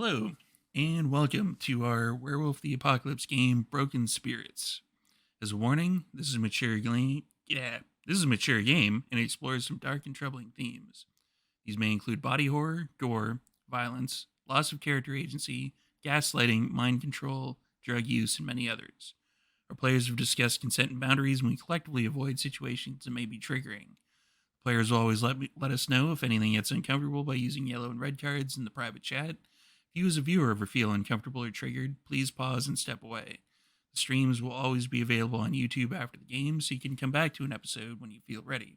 Hello, and welcome to our Werewolf the Apocalypse game, Broken Spirits. As a warning, this is a mature game. This is a mature game, and it explores some dark and troubling themes. These may include body horror, gore, violence, loss of character agency, gaslighting, mind control, drug use, and many others. Our players have discussed consent and boundaries, and we collectively avoid situations that may be triggering. Players will always let us know if anything gets uncomfortable by using yellow and red cards in the private chat. If you as a viewer ever feel uncomfortable or triggered, please pause and step away. The streams will always be available on YouTube after the game, so you can come back to an episode when you feel ready.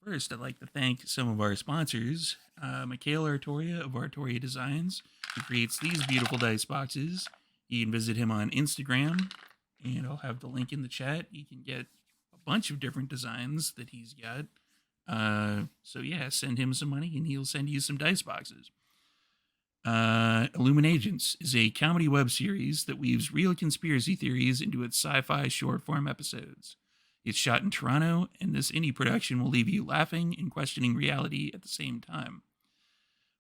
First, I'd like to thank some of our sponsors, Mikhail Artoria of Artoria Designs, who creates these beautiful dice boxes. You can visit him on Instagram, and I'll have the link in the chat. You can get a bunch of different designs that he's got. So yeah, send him some money and he'll send you some dice boxes. Illuminagents is a comedy web series that weaves real conspiracy theories into its sci-fi short form episodes. It's shot in Toronto, and this indie production will leave you laughing and questioning reality at the same time.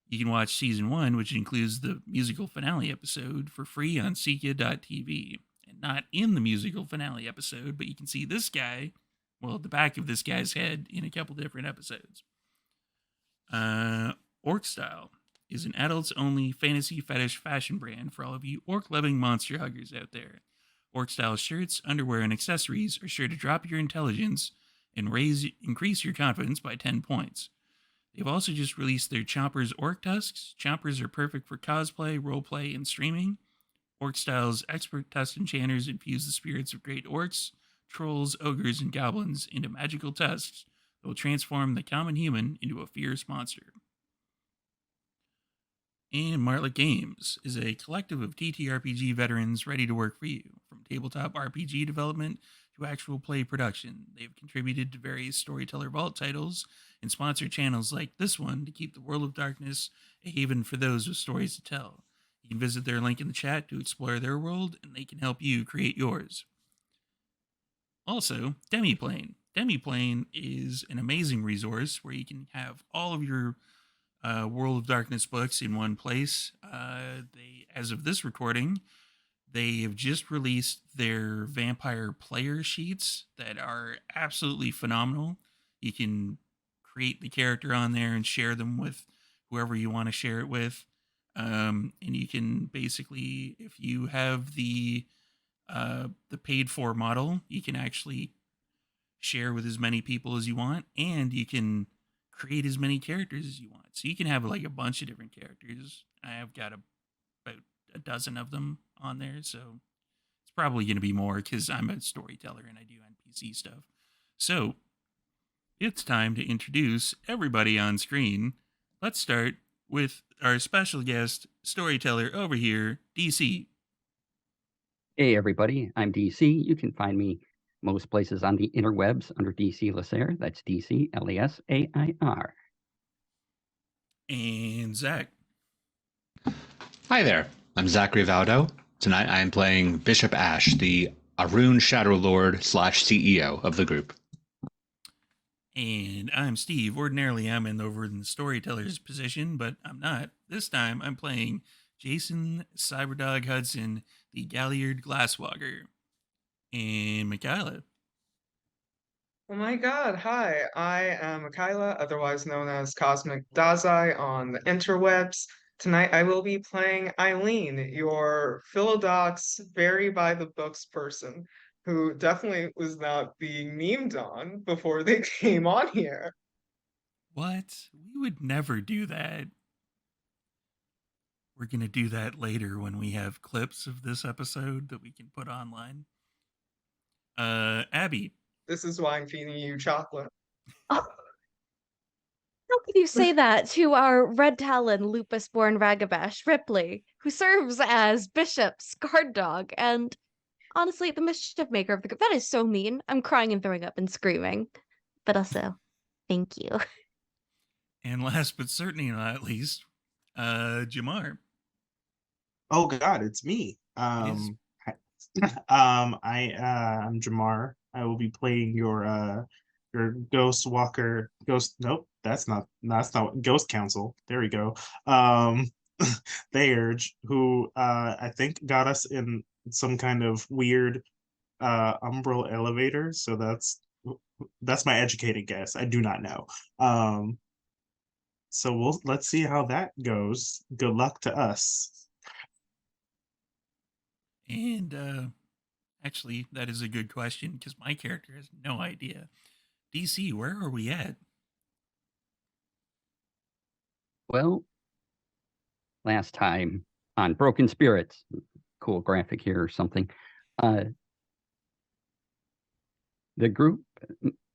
You can watch season 1, which includes the musical finale episode, for free on Sika.tv. And not in the musical finale episode, but you can see this guy, well, the back of this guy's head in a couple different episodes. Orc Style is an adults-only fantasy fetish fashion brand for all of you orc-loving monster huggers out there. Orc Style shirts, underwear, and accessories are sure to drop your intelligence and increase your confidence by 10 points. They've also just released their Chompers Orc Tusks. Chompers are perfect for cosplay, roleplay, and streaming. Orc Style's expert tusk enchanters infuse the spirits of great orcs, trolls, ogres, and goblins into magical tusks that will transform the common human into a fierce monster. And Martlet Games is a collective of ttrpg veterans ready to work for you. From tabletop RPG development to actual play production, they've contributed to various Storyteller Vault titles and sponsored channels like this one to keep the World of Darkness a haven for those with stories to tell. You can visit their link in the chat to explore their world, and they can help you create yours. Also, Demiplane. Demiplane is an amazing resource where you can have all of your World of Darkness books in one place. As of this recording, they have just released their vampire player sheets that are absolutely phenomenal. You can create the character on there and share them with whoever you want to share it with. And you can basically, if you have the paid for model, you can actually share with as many people as you want, and you can create as many characters as you want. So you can have like a bunch of different characters. I've got about a dozen of them on there, so it's probably going to be more because I'm a storyteller and I do NPC stuff. So it's time to introduce everybody on screen. Let's start with our special guest storyteller over here, DC. Hey everybody, I'm DC. You can find me most places on the interwebs under DC Lasair. That's DC Lasair. And Zach. Hi there, I'm Zak Vaudo. Tonight I am playing Bishop Ash, the Arun Shadow Lord / CEO of the group. And I'm Steve. Ordinarily, I'm over in the storyteller's position, but I'm not. This time, I'm playing Jason Cyberdog Hudson, the Galliard Glasswalker. And Michaela. Oh my god, hi. I am Michaela, otherwise known as Cosmic Dazai on the interwebs. Tonight I will be playing Eileen, your Philodox, very by the books person, who definitely was not being memed on before they came on here. What? We would never do that. We're going to do that later when we have clips of this episode that we can put online. Abby. This is why I'm feeding you chocolate. Oh, how can you say that to our Red Talon lupus-born Ragabash, Ripley, who serves as Bishop's guard dog and, honestly, the mischief maker of the group? That is so mean. I'm crying and throwing up and screaming. But also, thank you. And last but certainly not least, Jamar. Oh God, it's me. I'm Jamar. I will be playing your or Ghost Walker, Ghost. Nope, that's not Ghost Council. There we go. Theurge, who I think got us in some kind of weird umbral elevator. So that's my educated guess. I do not know. So let's see how that goes. Good luck to us. And actually, that is a good question because my character has no idea. DC, where are we at? Well, last time on Broken Spirits, cool graphic here or something. The group,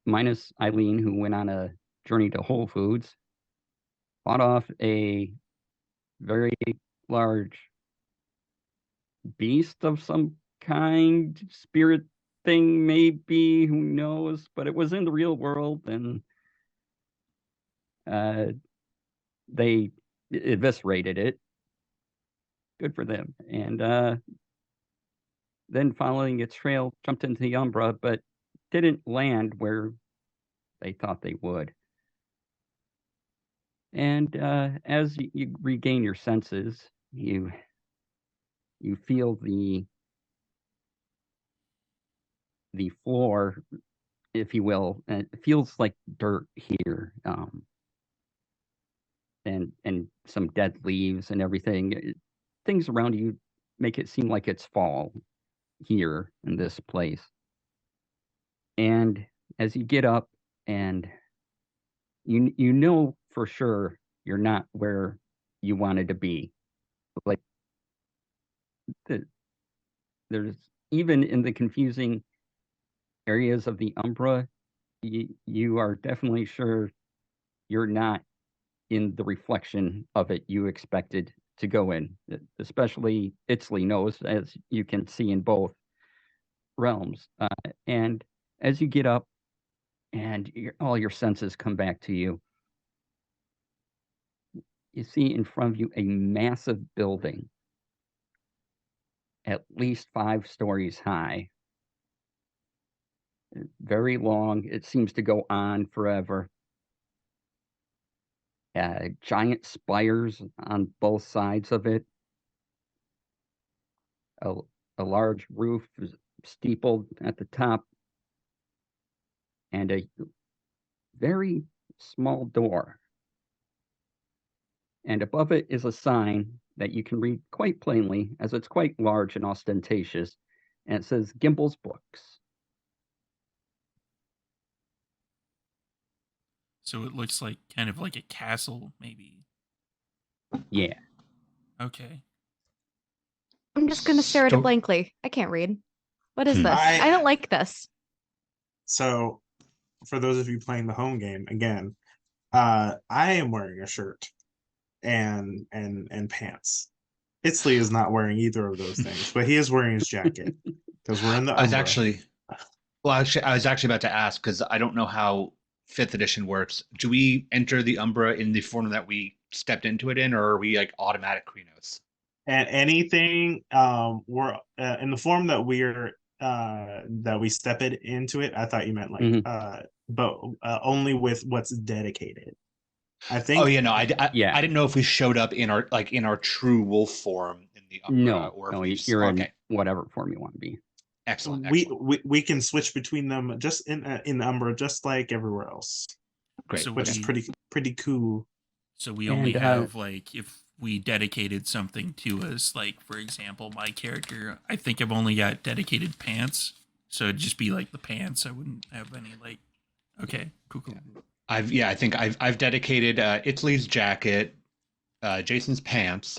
minus Eileen, who went on a journey to Whole Foods, fought off a very large beast of some kind, spirit thing, maybe, who knows? But it was in the real world, and they eviscerated it. Good for them. And then following its trail, jumped into the Umbra, but didn't land where they thought they would. And as you regain your senses, you feel the floor, if you will, and it feels like dirt here, and some dead leaves and everything. Things around you make it seem like it's fall here in this place. And as you get up, and you know for sure you're not where you wanted to be. Like there's, even in the confusing areas of the Umbra, you are definitely sure you're not in the reflection of it you expected to go in. Especially Itzley knows, as you can see in both realms. And as you get up and all your senses come back to you, you see in front of you a massive building, at least 5 stories high. Very long. It seems to go on forever. Giant spires on both sides of it. A large roof is steepled at the top, and a very small door. And above it is a sign that you can read quite plainly, as it's quite large and ostentatious, and it says Gimbel's Books. So it looks like kind of like a castle, maybe. Yeah. Okay. I'm just gonna stare at it blankly. I can't read. What is this? I don't like this. So, for those of you playing the home game, again, I am wearing a shirt and pants. Itzley is not wearing either of those things, but he is wearing his jacket because we're in the Umbra. I was actually about to ask, because I don't know how 5th edition works. Do we enter the Umbra in the form that we stepped into it in, or are we like automatic Krenos? And anything, we're in the form that we're that we step it into it. I thought you meant like but only with what's dedicated. I think. Oh yeah, no, I didn't know if we showed up in our true wolf form in the Umbra, No, you're in whatever form you want to be. Excellent. We can switch between them just in Umbra, just like everywhere else. Great. So which is pretty cool. So we only have like, if we dedicated something to us, like for example, my character, I think I've only got dedicated pants. So it'd just be like the pants. I wouldn't have any like. Okay, cool. I think I've dedicated Itzley's jacket, Jason's pants,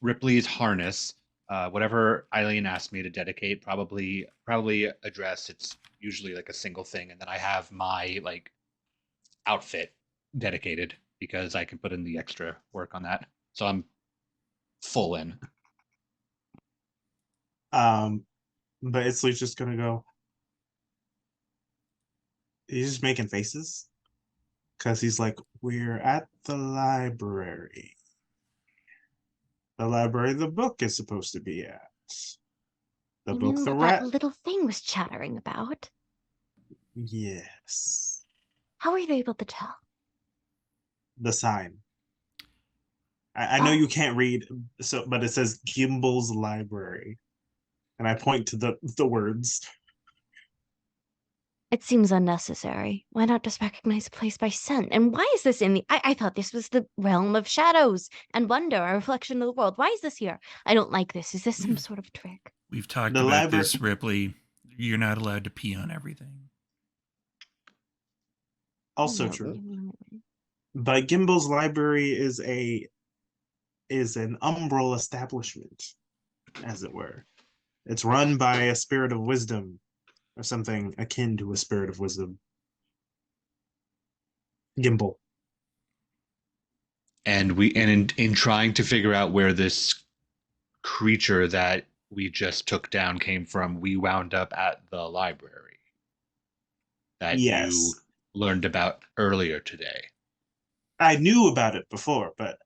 Ripley's harness, whatever Eileen asked me to dedicate, probably a dress. It's usually like a single thing, and then I have my like outfit dedicated because I can put in the extra work on that. So I'm full in. But Itzley's just gonna go. He's just making faces. Because he's like, we're at the library. The library the book is supposed to be at. You mean what that little thing was chattering about? Yes. How were you able to tell? The sign. I know you can't read, but it says Gimbel's Library, and I point to the words. It seems unnecessary. Why not just recognize a place by scent? And why is this in the... I thought this was the realm of shadows and wonder, a reflection of the world. Why is this here? I don't like this. Is this some sort of trick? We've talked The about library- this, Ripley. You're not allowed to pee on everything. Also No, true. But Gimbel's Library is an umbral establishment, as it were. It's run by a spirit of wisdom, or something akin to a spirit of wisdom. Gimbal. And in trying to figure out where this creature that we just took down came from, we wound up at the library that Yes. you learned about earlier today. I knew about it before, but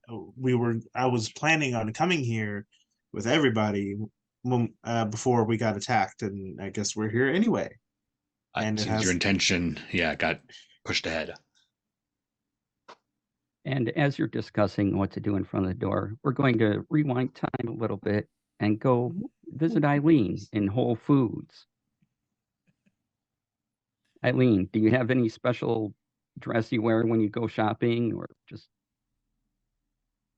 I was planning on coming here with everybody before we got attacked, and I guess we're here anyway. And Since your intention, got pushed ahead. And as you're discussing what to do in front of the door, we're going to rewind time a little bit and go visit Eileen in Whole Foods. Eileen, do you have any special dress you wear when you go shopping, or just...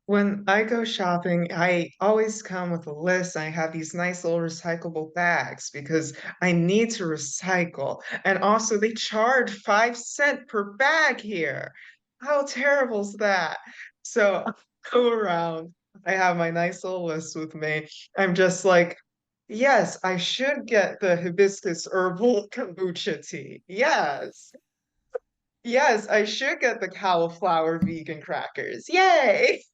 When I go shopping, I always come with a list. I have these nice little recyclable bags because I need to recycle. And also, they charge 5 cents per bag here. How terrible is that? So I go around. I have my nice little list with me. I'm just like, yes, I should get the hibiscus herbal kombucha tea. Yes. Yes, I should get the cauliflower vegan crackers. Yay!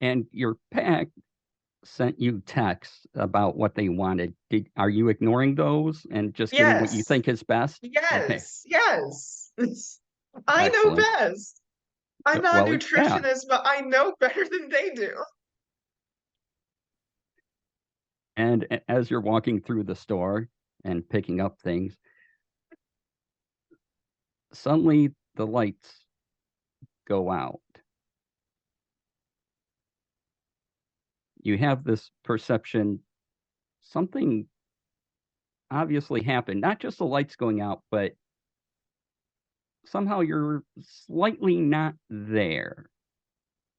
And your pack sent you texts about what they wanted. Are you ignoring those and just getting what you Yes. think is best? Okay, Yes. I know excellent. best. I'm not a Well, yeah. nutritionist, but I know better than they do. And as you're walking through the store and picking up things, suddenly the lights go out. You have this perception something obviously happened. Not just the lights going out, but somehow you're slightly not there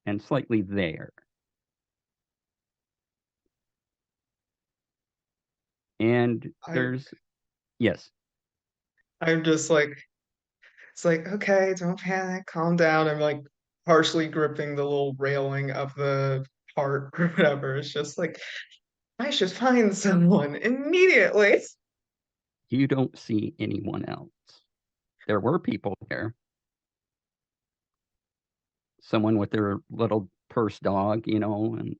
and slightly there. And there's... Yes. I'm just like, it's like, okay, don't panic, calm down. I'm like partially gripping the little railing of the cart or whatever. It's just like, I should find someone immediately. You don't see anyone else. There were people there. Someone with their little purse dog, and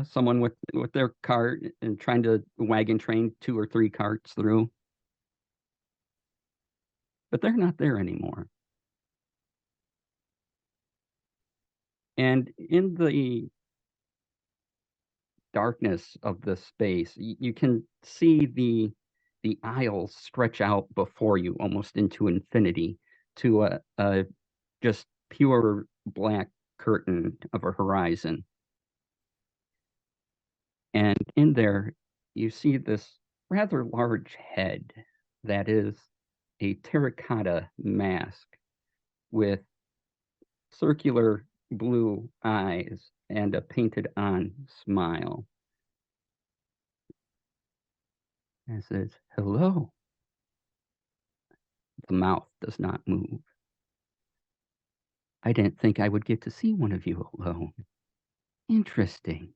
someone with their cart and trying to wagon train 2 or 3 carts through. But they're not there anymore. And in the darkness of this space, you can see the aisles stretch out before you almost into infinity to a just pure black curtain of a horizon. And in there, you see this rather large head that is a terracotta mask with circular blue eyes and a painted on smile. And says, "Hello." The mouth does not move. "I didn't think I would get to see one of you alone. Interesting."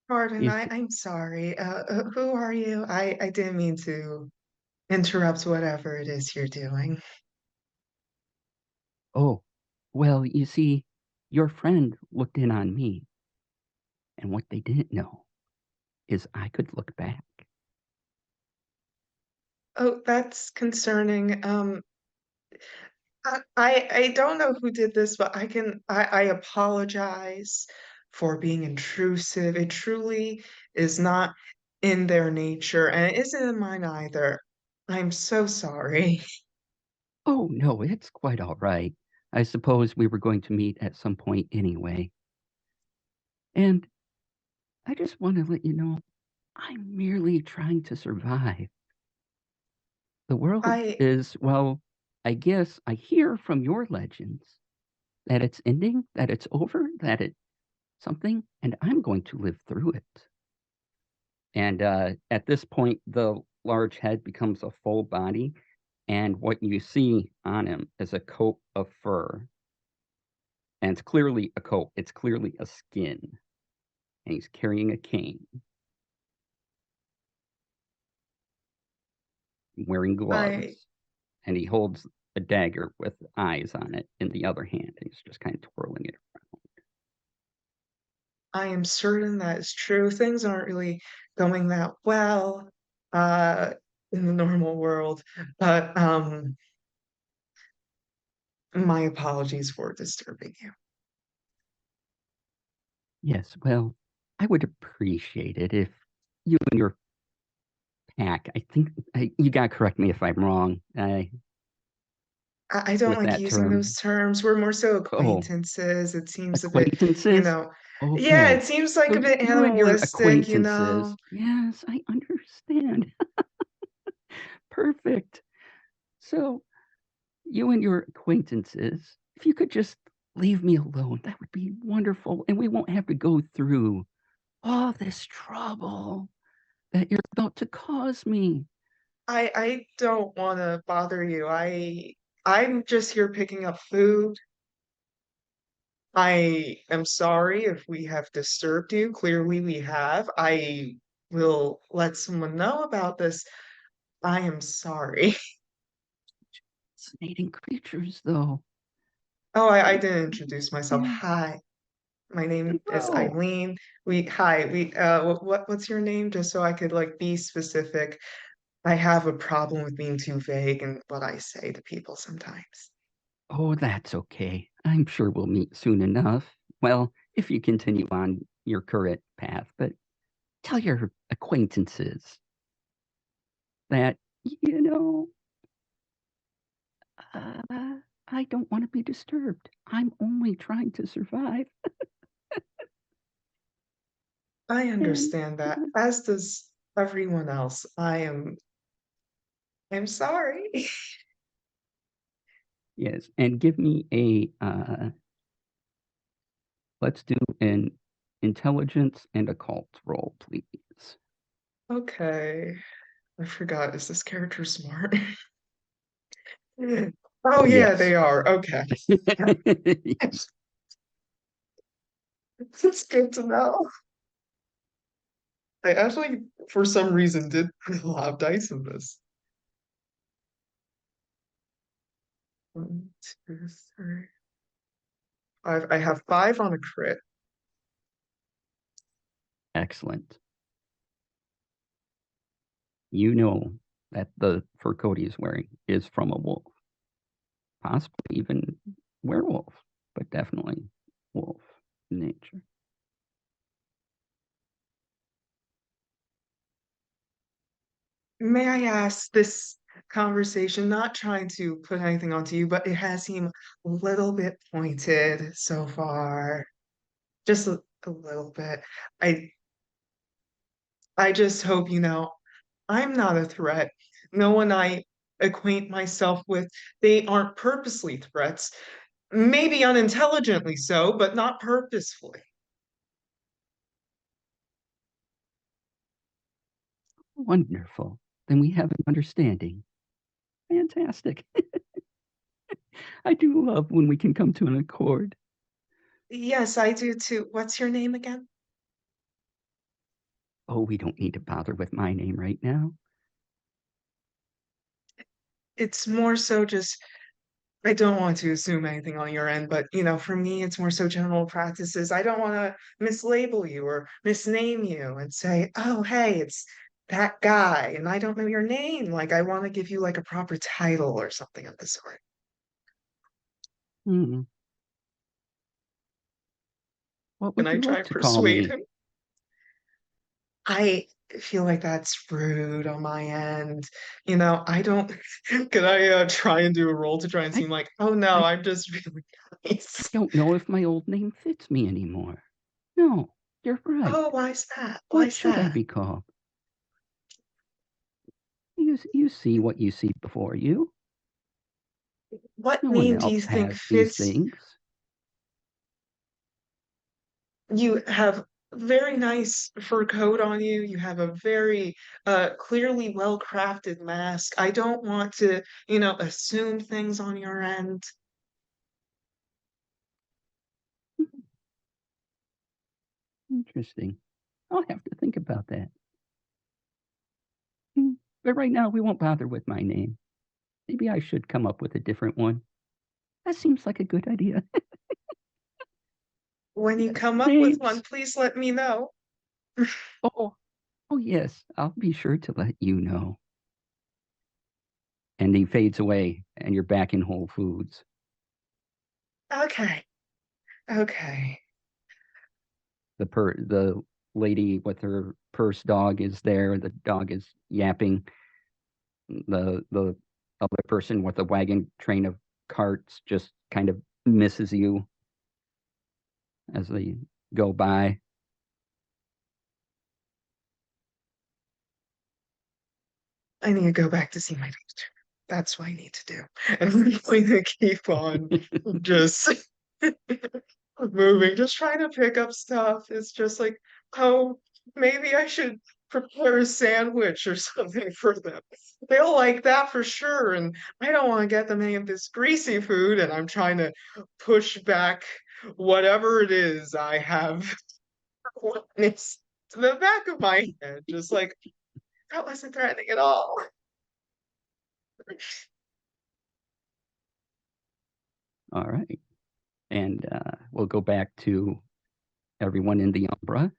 Pardon, You see- I'm sorry. Who are you? I didn't mean to interrupt whatever it is you're doing. Oh, well, you see, your friend looked in on me. And what they didn't know is I could look back. Oh, that's concerning. I don't know who did this, but I apologize for being intrusive. It truly is not in their nature, and it isn't in mine either. I'm so sorry. Oh, no, it's quite all right. I suppose we were going to meet at some point anyway. And I just want to let you know, I'm merely trying to survive. The world I is, well, I guess I hear from your legends that it's ending, that it's over, that it's something, and I'm going to live through it. And at this point, the large head becomes a full body, and what you see on him is a coat of fur. And it's clearly a coat, it's clearly a skin. And he's carrying a cane, wearing gloves, I and he holds a dagger with eyes on it in the other hand. And he's just kind of twirling it around. I am certain that is true. Things aren't really going that well uh in the normal world. But my apologies for disturbing you. Yes, well, I would appreciate it if you and your pack, I think, you got to correct me if I'm wrong I don't with like that using those term. terms. We're more so Oh, acquaintances. It seems a bit, acquaintances? yeah, Okay. it seems like So a bit you and your animalistic, you acquaintances. know. Yes, I understand. Perfect. So you and your acquaintances, if you could just leave me alone, that would be wonderful. And we won't have to go through all this trouble that you're about to cause me. I don't want to bother you. I'm just here picking up food. I am sorry if we have disturbed you. Clearly we have. I will let someone know about this. I am sorry. Fascinating creatures, though. Oh, I didn't introduce myself. Yeah. Hi, my name is No. Eileen. What's your name? Just so I could like be specific. I have a problem with being too vague in what I say to people sometimes. Oh, that's okay. I'm sure we'll meet soon enough. Well, if you continue on your current path, but tell your acquaintances that, you know, I don't want to be disturbed. I'm only trying to survive. I And understand that, as does everyone else. I'm sorry. yes, and give me a let's do an intelligence and occult roll, please. Okay. I forgot, is this character smart? Oh yeah, Yes. they are. Okay. It's good to know. I actually, for some reason, did put a lot of dice in this. 1, 2, 3, 5. I have 5 on a crit. Excellent. You know that the fur coat he's wearing is from a wolf, possibly even werewolf, but definitely wolf in nature. May I ask this conversation, not trying to put anything onto you, but it has seemed a little bit pointed so far. Just a little bit. I I just hope you know I'm not a threat. No one I acquaint myself with, they aren't purposely threats. Maybe unintelligently so, but not purposefully. Wonderful. Then we have an understanding. Fantastic. I do love when we can come to an accord. Yes, I do too. What's your name again? Oh, we don't need to bother with my name right now. It's more so just I don't want to assume anything on your end, but for me, it's more so general practices. I don't want to mislabel you or misname you and say, oh, hey, it's that guy, and I don't know your name. Like, I want to give you like a proper title or something of the sort. Hmm. What Can would I you try like and to call persuade me? him? I feel like that's rude on my end. You know, I don't. Could I try and do a roll to try and I- seem like, oh no, I- I'm just really nice. I don't know if my old name fits me anymore. No, you're right. Oh, why's that? What Why's should I that? be called? You see what you see before you. What No one name do you else think has these fits? things. You have very nice fur coat on you. You have a very clearly well-crafted mask. I don't want to, you know, assume things on your end. Interesting. I'll have to think about that. But right now, we won't bother with my name. Maybe I should come up with a different one. That seems like a good idea. When you come up with one, Names. please let me know. Oh, oh yes, I'll be sure to let you know. And he fades away, and you're back in Whole Foods. Okay. Okay. The lady with her purse dog is there. The dog is yapping. The other person with a wagon train of carts just kind of misses you as they go by. I need to go back to see my doctor. That's what I need to do. And we're going to keep on just moving, just trying to pick up stuff. It's just like, oh, maybe I should prepare a sandwich or something for them. They'll like that for sure. And I don't want to get them any of this greasy food. And I'm trying to push back whatever it is I have it's to the back of my head, just like that wasn't threatening at all. All right. And we'll go back to everyone in the Umbra.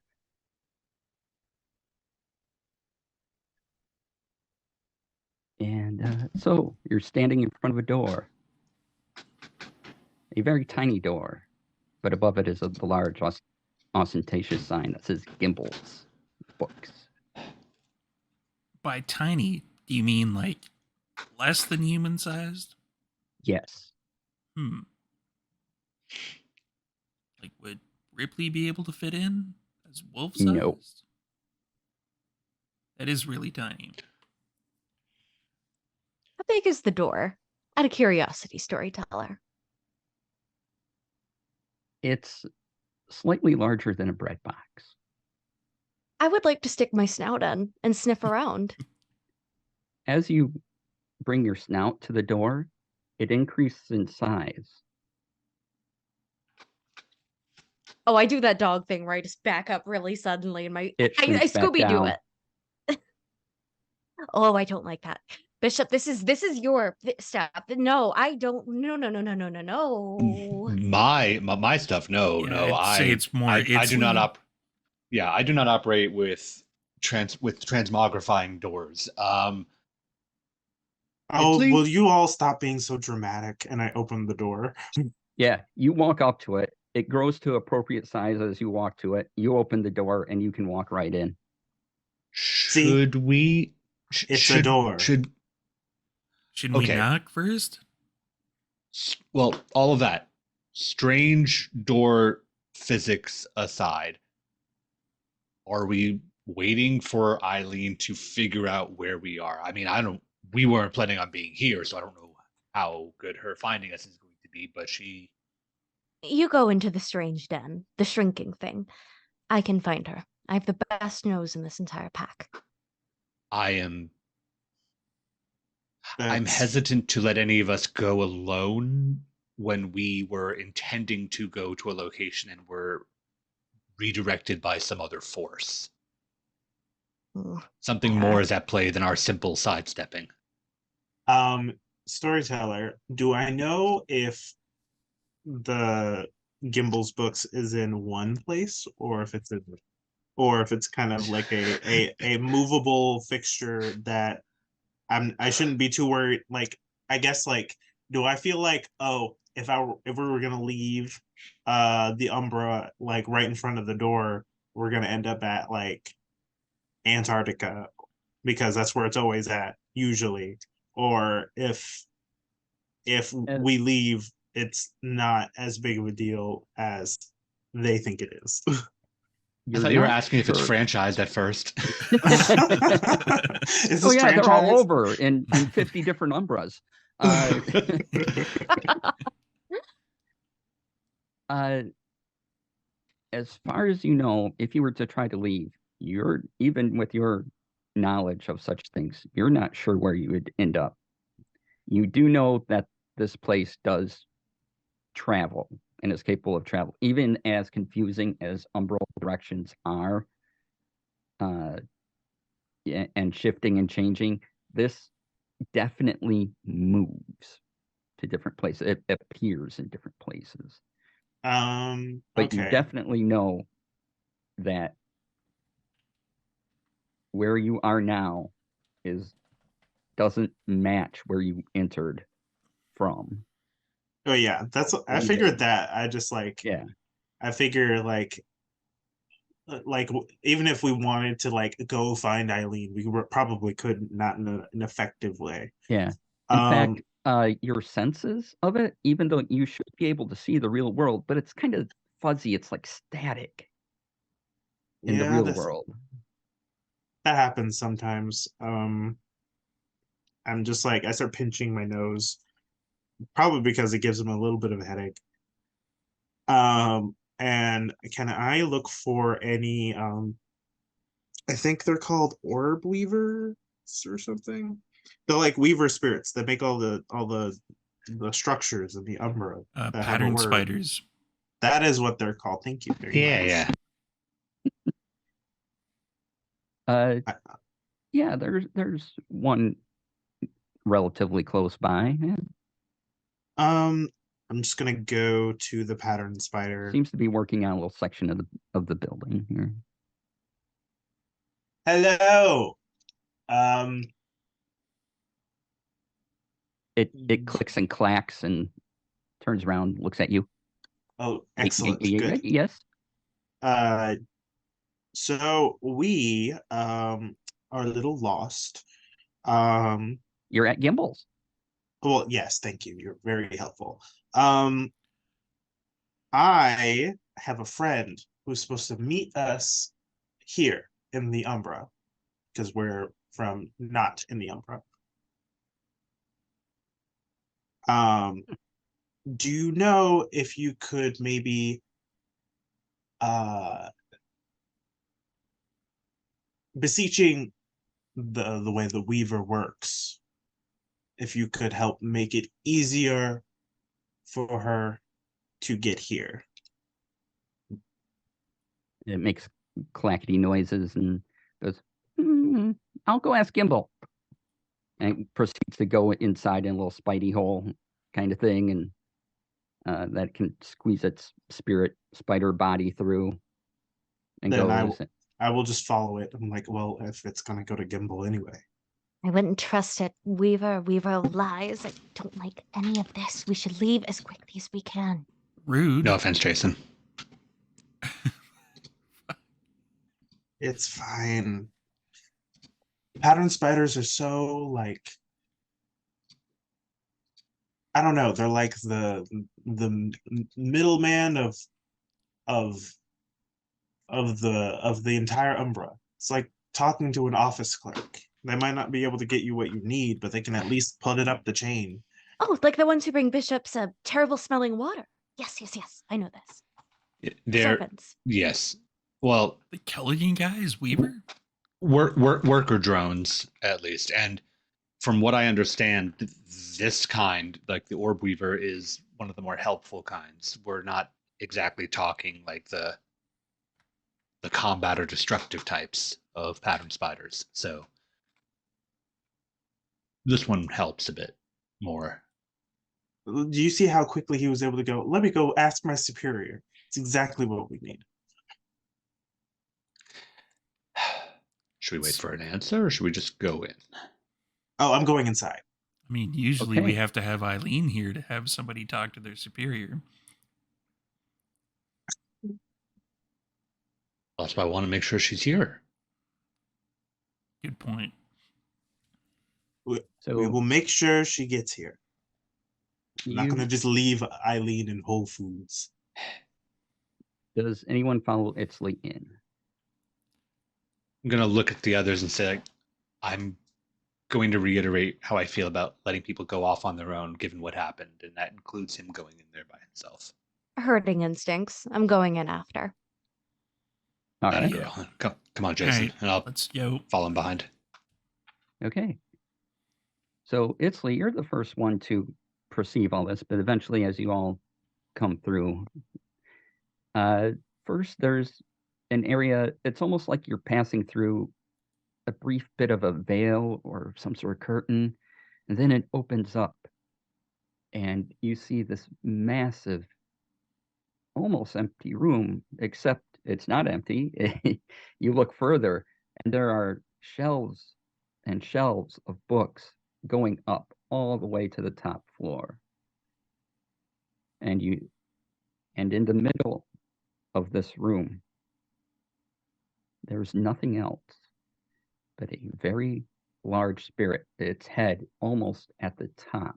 And so you're standing in front of a door, a very tiny door, but above it is the large, ostentatious sign that says Gimbals Books. By tiny, do you mean like less than human sized? Yes. Like, would Ripley be able to fit in as wolf sized? No. That is really tiny. How big is the door? Out of curiosity, storyteller. It's slightly larger than a bread box. I would like to stick my snout in and sniff around. As you bring your snout to the door, it increases in size. Oh, I do that dog thing where I just back up really suddenly and It I shrinks back Scooby Doo down. it. Oh, I don't like that. Bishop, this is your stuff. No, I don't. No. My stuff. No, Yeah, no. I'd say it's more I do not Italy. I do not operate with transmogrifying doors. Oh, Italy? will you all stop being so dramatic? And I open the door. Yeah, you walk up to it. It grows to appropriate size as you walk to it. You open the door and you can walk right in. Should we? It's a door. Shouldn't we Okay. knock first? Well, all of that strange door physics aside, are we waiting for Eileen to figure out where we are? I mean, we weren't planning on being here, so I don't know how good her finding us is going to be, but she. You go into the strange den, the shrinking thing. I can find her. I have the best nose in this entire pack. I'm That's- hesitant to let any of us go alone when we were intending to go to a location and were redirected by some other force. Something more is at play than our simple sidestepping. Storyteller, do I know if the Gimbals Books is in one place or if it's kind of like a movable fixture that I shouldn't be too worried. Like, I guess, like, do I feel like, oh, if we were gonna leave the Umbra like right in front of the door, we're gonna end up at like Antarctica because that's where it's always at usually, or if we leave, it's not as big of a deal as they think it is. I thought you were asking if it's franchised at first. Is Oh this yeah, they're all franchise? over in 50 different Umbras. As far as you know, if you were to try to leave, you're even with your knowledge of such things, you're not sure where you would end up. You do know that this place does travel and is capable of travel, even as confusing as umbral directions are, and shifting and changing. This definitely moves to different places. It appears in different places. But you Okay. definitely know that where you are now doesn't match where you entered from. Oh yeah, I One figured bit. that. I just Yeah. I figure even if we wanted to go find Eileen, we probably could not in an effective way. Yeah. In fact, your senses of it, even though you should be able to see the real world, but it's kind of fuzzy. It's like static in the yeah, real world. that happens sometimes. I'm just I start pinching my nose, probably because it gives him a little bit of a headache. And can I look for any? I think they're called orb weavers or something. They're weaver spirits that make all the structures in the Umbra that have a Pattern word. spiders. That is what they're called. Thank you very much. Yeah. Yeah, there's one relatively close by. Yeah. I'm just gonna go to the pattern spider. Seems to be working on a little section of the building here. Hello. It clicks and clacks and turns around, looks at you. Oh, excellent. Good. Yes. So we are a little lost. You're at Gimbals. Well, yes, thank you. You're very helpful. I have a friend who's supposed to meet us here in the Umbra because we're from not in the Umbra. Do you know if you could maybe beseeching the way the Weaver works, if you could help make it easier for her to get here? It makes clackety noises and goes, I'll go ask Gimbal. And proceeds to go inside in a little spidey hole kind of thing, and that can squeeze its spirit spider body through and Then goes. I will just follow it. I'm well, if it's gonna go to Gimbal anyway. I wouldn't trust it. Weaver of lies. I don't like any of this. We should leave as quickly as we can. Rude. No offense, Jason. It's fine. Pattern spiders are so I don't know. They're like the middleman of the entire Umbra. It's like talking to an office clerk. They might not be able to get you what you need, but they can at least put it up the chain. Oh, like the ones who bring bishops terrible smelling water. Yes. I know this. They're Servants. yes. Well, The Kelligan guys, Weaver? worker drones at least, and from what I understand, this kind, like the orb weaver, is one of the more helpful kinds. We're not exactly talking like the combat or destructive types of pattern spiders. So this one helps a bit more. Do you see how quickly he was able to go? Let me go ask my superior. It's exactly what we need. Should we wait for an answer, or should we just go in? Oh, I'm going inside. I mean, usually we Okay. have to have Eileen here to have somebody talk to their superior. That's why I want to make sure she's here. Good point. We So will make sure she gets here. I'm not you, gonna just leave Eileen in Whole Foods. does anyone follow Itzley in? I'm gonna look at the others and say, like, I'm going to reiterate how I feel about letting people go off on their own, given what happened, and that includes him going in there by himself. Herding instincts. I'm going in after. All right. Yeah, come on, All Jason, right, and I'll let's go. follow him behind. Okay. So Itzley, you're the first one to perceive all this, but eventually, as you all come through, first there's an area. It's almost like you're passing through a brief bit of a veil or some sort of curtain, and then it opens up, and you see this massive, almost empty room, except it's not empty. You look further, and there are shelves and shelves of books going up all the way to the top floor. And in the middle of this room, there's nothing else but a very large spirit, its head almost at the top.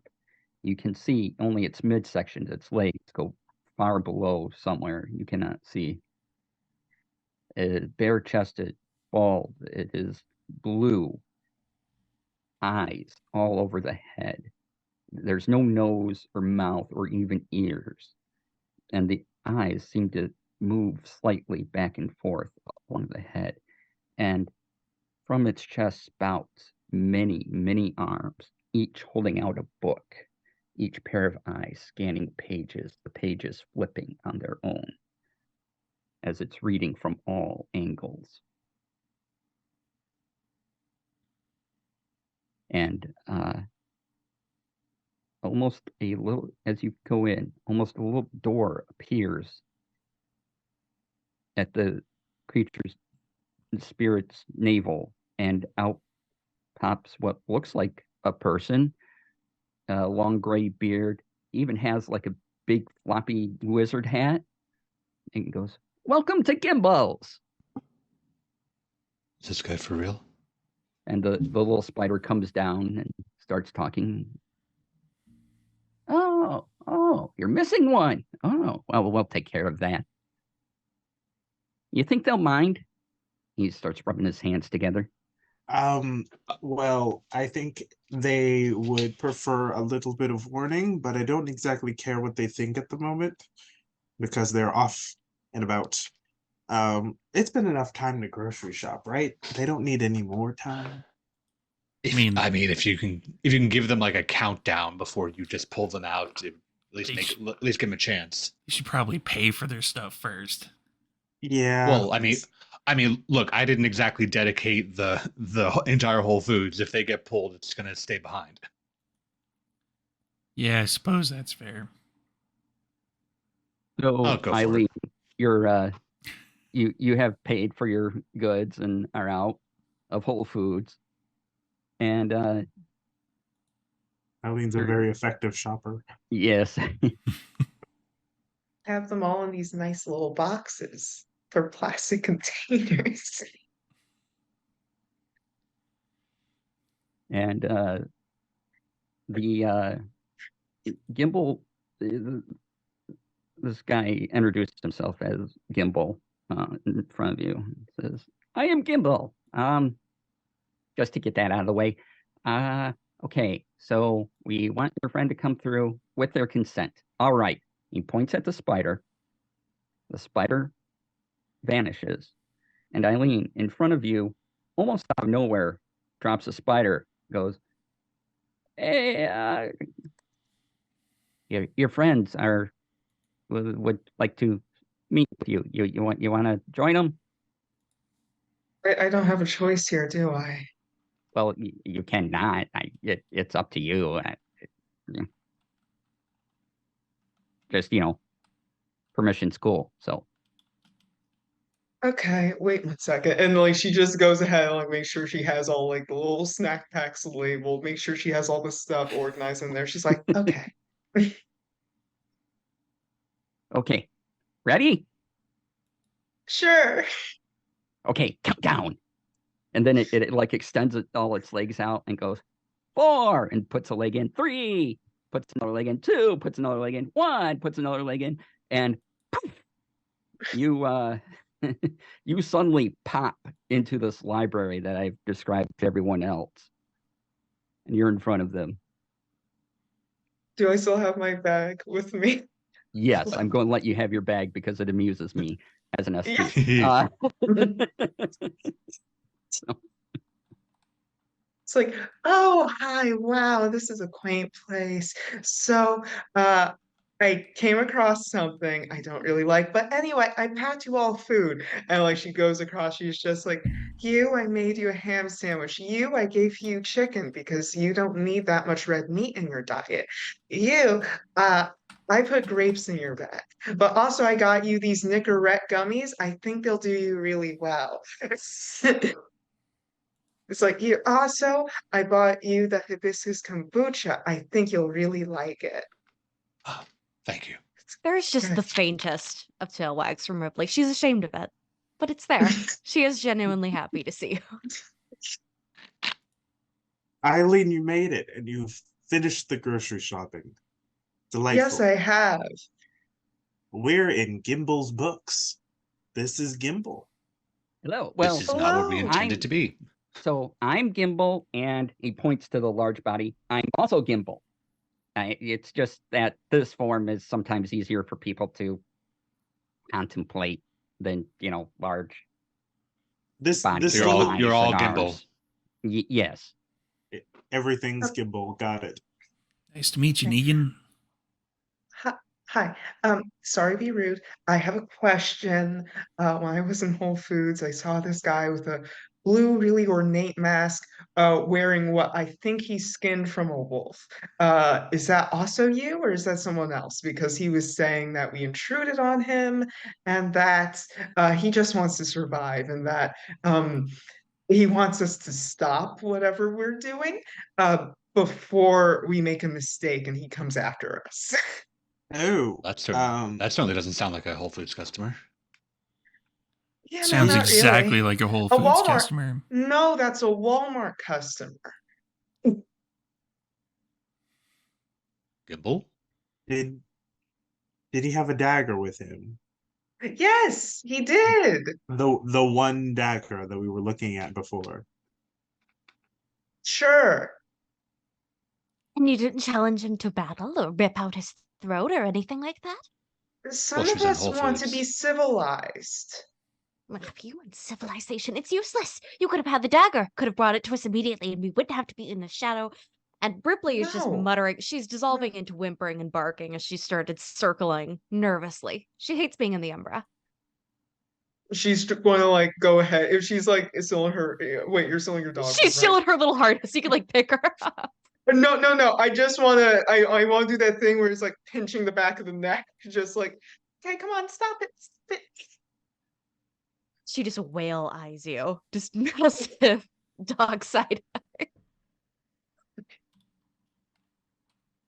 You can see only its midsection, its legs go far below somewhere. You cannot see. Bare chested, bald. It is blue, eyes all over the head. There's no nose or mouth or even ears. And the eyes seem to move slightly back and forth along the head. And from its chest spouts many, many arms, each holding out a book, each pair of eyes scanning pages, the pages flipping on their own as it's reading from all angles. And almost a little, as you go in, almost a little door appears at the creature's spirit's navel, and out pops what looks like a person, a long gray beard, even has like a big floppy wizard hat, and goes, "Welcome to Gimbals." Is this guy for real? And the little spider comes down and starts talking. Oh, you're missing one. Oh, well, we'll take care of that. You think they'll mind? He starts rubbing his hands together. Well, I think they would prefer a little bit of warning, but I don't exactly care what they think at the moment because they're off and about. It's been enough time to grocery shop, right? They don't need any more time. If, mean- I mean, if you can give them like a countdown before you just pull them out, to at least at least give them a chance. You should probably pay for their stuff first. Yeah. Well, I mean, look, I didn't exactly dedicate the entire Whole Foods. If they get pulled, it's gonna stay behind. Yeah, I suppose that's fair. So I'll go for Eileen, it. you're you have paid for your goods and are out of Whole Foods, and Eileen's a very effective shopper. yes, Have them all in these nice little boxes for plastic containers. and the Gimbal, this guy introduced himself as Gimbal in front of you. He says, "I am Gimbal." Just to get that out of the way. Okay, so we want your friend to come through with their consent. All right. He points at the spider. The spider vanishes. And Eileen, in front of you, almost out of nowhere, drops a spider, goes, "Hey, your friends would like to meet with you. You want to join them? I don't have a choice here, do I? Well, you cannot. It's up to you. Just permission's cool. So Okay, wait 1 second. And like she just goes ahead and like make sure she has all like the little snack packs labeled, make sure she has all the stuff organized in there. She's like, okay. okay, ready? Sure. Okay, countdown. and then it like extends all its legs out and goes 4 and puts a leg in, 3, puts another leg in, 2, puts another leg in, 1, puts another leg in, and poof, you you suddenly pop into this library that I've described to everyone else, and you're in front of them. Do I still have my bag with me? Yes, I'm going to let you have your bag because it amuses me as an SP. Yeah. So, It's like, oh, hi, wow, this is a quaint place. So, I came across something I don't really like, but anyway, I packed you all food. And like she goes across, she's just like, you, I made you a ham sandwich. You, I gave you chicken because you don't need that much red meat in your diet. You, I put grapes in your bag. But also I got you these Nicorette gummies. I think they'll do you really well. It's like, you also, I bought you the hibiscus kombucha. I think you'll really like it. Oh, thank you. There's just the Good. faintest of tail wags from Ripley. She's ashamed of it, but it's there. She is genuinely happy to see you. Eileen, you made it, and you've finished the grocery shopping. Delightful. Yes, I have. We're in Gimble's books. This is Gimble. hello. Well, This is not what we hello. intended to be. so I'm Gimbal, and he points to the large body. I'm also Gimbal. It's just that this form is sometimes easier for people to contemplate than, large This bodies. this You're all- little, you're all and Gimbal. ours. Yes. everything's Gimble. Got it. Nice to meet you, Negan. Hi. Sorry to be rude. I have a question. When I was in Whole Foods, I saw this guy with a blue, really ornate mask, wearing what I think he skinned from a wolf. Is that also you, or is that someone else? Because he was saying that we intruded on him and that he just wants to survive and that he wants us to stop whatever we're doing before we make a mistake and he comes after us. Oh, That certainly doesn't sound like a Whole Foods customer. Yeah, no, Sounds not exactly really. like a Whole A Foods Walmart. customer. No, that's a Walmart customer. Gimble? did he have a dagger with him? Yes, he did. The one dagger that we were looking at before. Sure. And you didn't challenge him to battle or rip out his throat or anything like that? Some she of was in us Whole want to Foods. be civilized. Well, you and civilization, it's useless. You could have had the dagger, could have brought it to us immediately, and we wouldn't have to be in the shadow. And Ripley is just No. muttering. She's dissolving into whimpering and barking as she started circling nervously. She hates being in the Umbra. She's going to like go ahead. If she's like selling her, wait, you're selling your dog. She's right? showing her little harness. You can like pick her up. No, no, no. I just want to. I want to do that thing where it's like pinching the back of the neck, just like, okay, come on, stop it. Stop it. She just whale eyes you. Just massive dog side eye.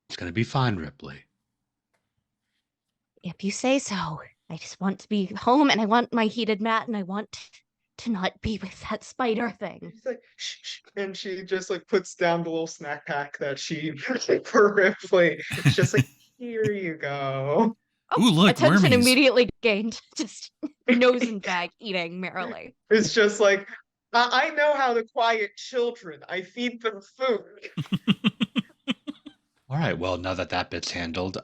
It's gonna be fine, Ripley. If you say so. I just want to be home and I want my heated mat and I want to not be with that spider thing. She's like, shh, shh, and she just like puts down the little snack pack that she for Ripley. It's just like, here you go. Oh, Ooh, look, attention wormies. immediately gained. Just nose in bag, eating merrily. It's just like, I know how to quiet children. I feed them food. All right, well, now that bit's handled,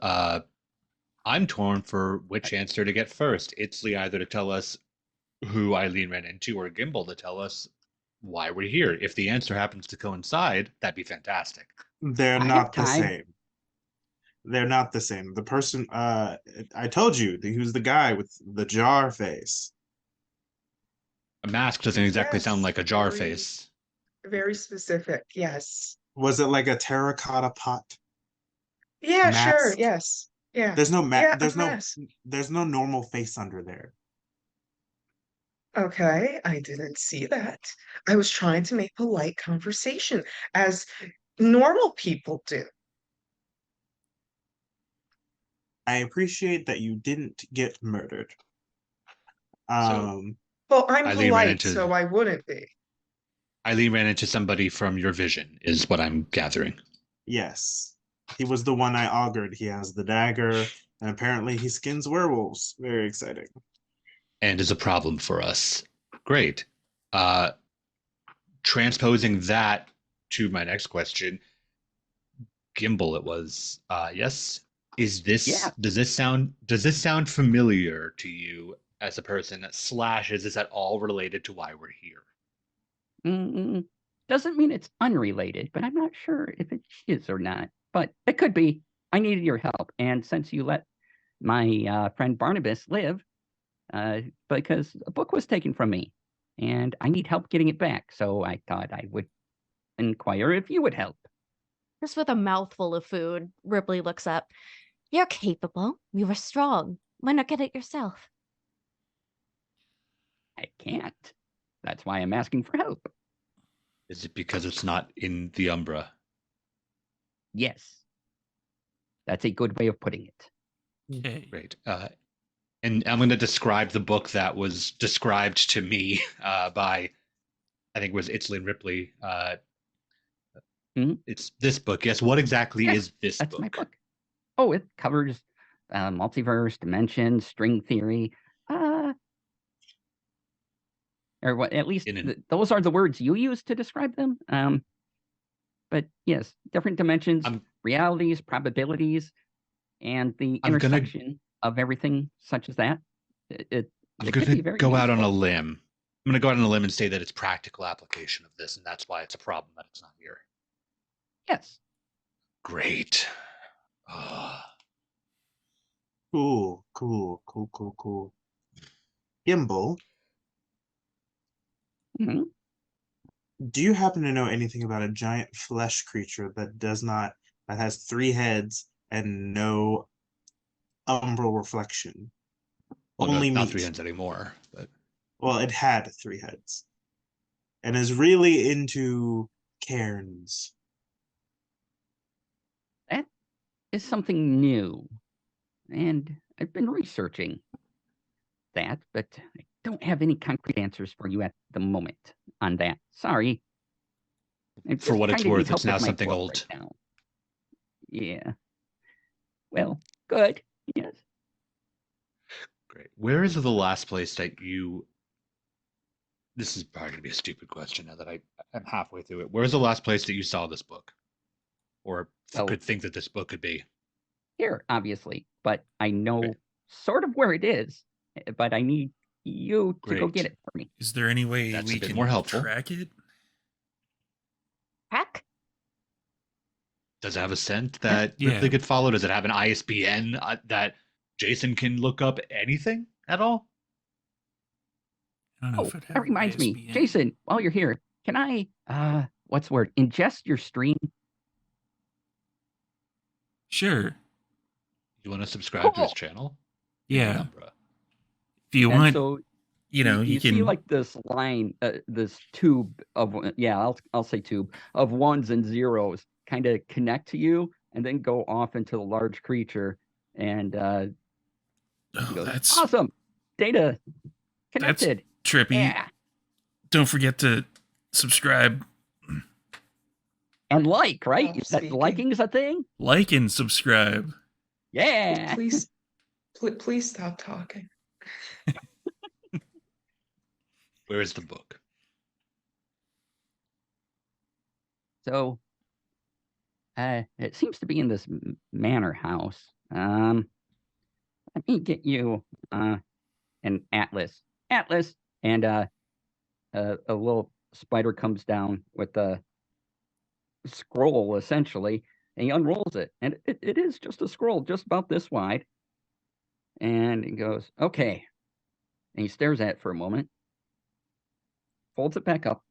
I'm torn for which answer to get first. Itzley either to tell us who Eileen ran into or Gimble to tell us why we're here. If the answer happens to coincide, that'd be fantastic. They're I not have the time. same. They're not the same. The person, I told you, he was the guy with the jar face. A mask doesn't exactly sound Yes, like a jar very- face. Very specific. Yes. Was it like a terracotta pot? Yeah, sure. Mask? Yes. Yeah. There's no Yeah, a there's mask. no normal face under there. Okay, I didn't see that. I was trying to make polite conversation as normal people do. I appreciate that you didn't get murdered. Well, I'm Eileen ran polite, into- so I wouldn't be. Eileen ran into somebody from your vision, is what I'm gathering. Yes. He was the one I augured. He has the dagger, and apparently he skins werewolves. Very exciting. And is a problem for us. Great. Uh, transposing that to my next question, Gimbal, it was. Yes. Is this Yeah. does this sound familiar to you as a person? Slash, is this at all related to why we're here? Doesn't mean it's unrelated, but I'm not sure if it is or not. But it could be. I needed your help, and since you let my friend Barnabas live, because a book was taken from me, and I need help getting it back, so I thought I would inquire if you would help. Just with a mouthful of food, Ripley looks up. You're capable. You were strong. Why not get it yourself? I can't. That's why I'm asking for help. Is it because it's not in the Umbra? Yes. That's a good way of putting it. Okay. Great. And I'm going to describe the book that was described to me by, I think it was Itzlin Ripley. It's this book. Yes. What exactly Yes, is this that's book? my book. Oh, it covers multiverse, dimensions, string theory. Or what? At least those are the words you use to describe them. But yes, different dimensions, realities, probabilities, and the intersection of everything such as that. I'm going to go out on a limb. I'm going to go out on a limb and say that it's practical application of this, and that's why it's a problem that it's not here. Yes. Great. Cool. Gimbal, do you happen to know anything about a giant flesh creature that has 3 heads and no umbral reflection? Well, Only not meat. 3 heads anymore. But... Well, it had 3 heads. And is really into cairns. That is something new. And I've been researching that, but I don't have any concrete answers for you at the moment on that. Sorry. For what it's worth, it's now something old. Right now. Yeah. Well, good. Yes. Great. Where is the last place that you... This is probably going to be a stupid question now that I'm halfway through it. Where's the last place that you saw this book? Or could think that this book could be? Here, obviously. But I know sort of where it is. But I need you to go get it for me. Is there any way That's we a bit can more helpful. track it? Track? Does it have a scent that Ripley could follow? Does it have an ISBN that Jason can look up anything at all? I don't know if it has that reminds me. ISBN. Jason, while you're here, can I, what's the word? Ingest your stream? Sure. You want to subscribe to his channel? Yeah. If you want, so you can see like this line, this tube of, I'll say tube of ones and zeros kind of connect to you and then go off into the large creature. And that's awesome. Data connected. That's trippy. Yeah. Don't forget to subscribe. And like, right? Liking is a thing? Like and subscribe. Yeah. Please stop talking. Where is the book? So, it seems to be in this manor house. Let me get you an atlas. And a little spider comes down with a scroll, essentially, and he unrolls it. And it is just a scroll, just about this wide. And he goes, okay. And he stares at it for a moment, folds it back up,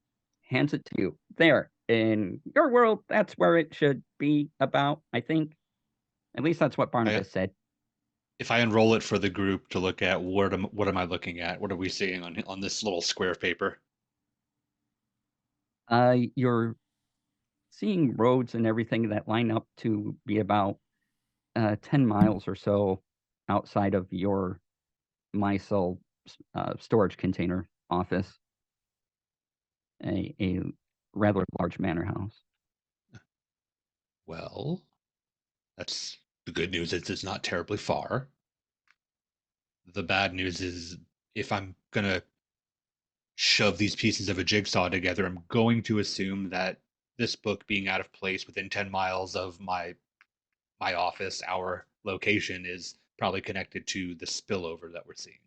hands it to you. There. In your world, that's where it should be about, I think. At least that's what Barnabas said. If I unroll it for the group to look at, what am I looking at? What are we seeing on this little square of paper? You're seeing roads and everything that line up to be about 10 miles or so outside of your MyCell storage container office. A rather large manor house. Well, that's the good news is it's not terribly far. The bad news is if I'm gonna shove these pieces of a jigsaw together, I'm going to assume that this book being out of place within 10 miles of my office, our location, is probably connected to the spillover that we're seeing.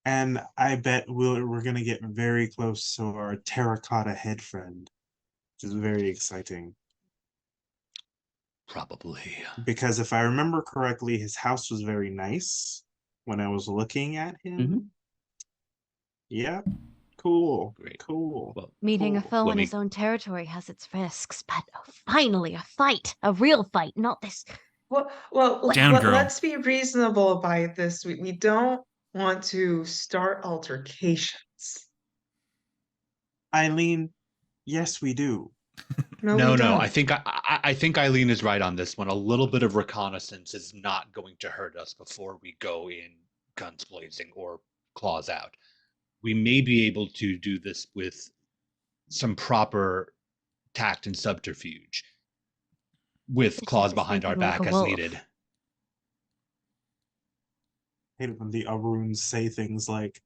And I bet we're gonna get very close to our terracotta head friend, which is very exciting. Probably. Because if I remember correctly, his house was very nice when I was looking at him. Mhm. Yeah, cool, Great. cool. Well, Meeting a Cool. foe When in we- his own territory has its risks, but finally a fight, a real fight, not this. Down, girl. Let's be reasonable about this. We don't want to start altercations. Eileen, yes, we do. No, no, we don't. I think Eileen is right on this one. A little bit of reconnaissance is not going to hurt us before we go in guns blazing or claws out. We may be able to do this with some proper tact and subterfuge, with Bishop claws is behind our thinking like back a as wolf. needed. I hate it when the Aruns say things like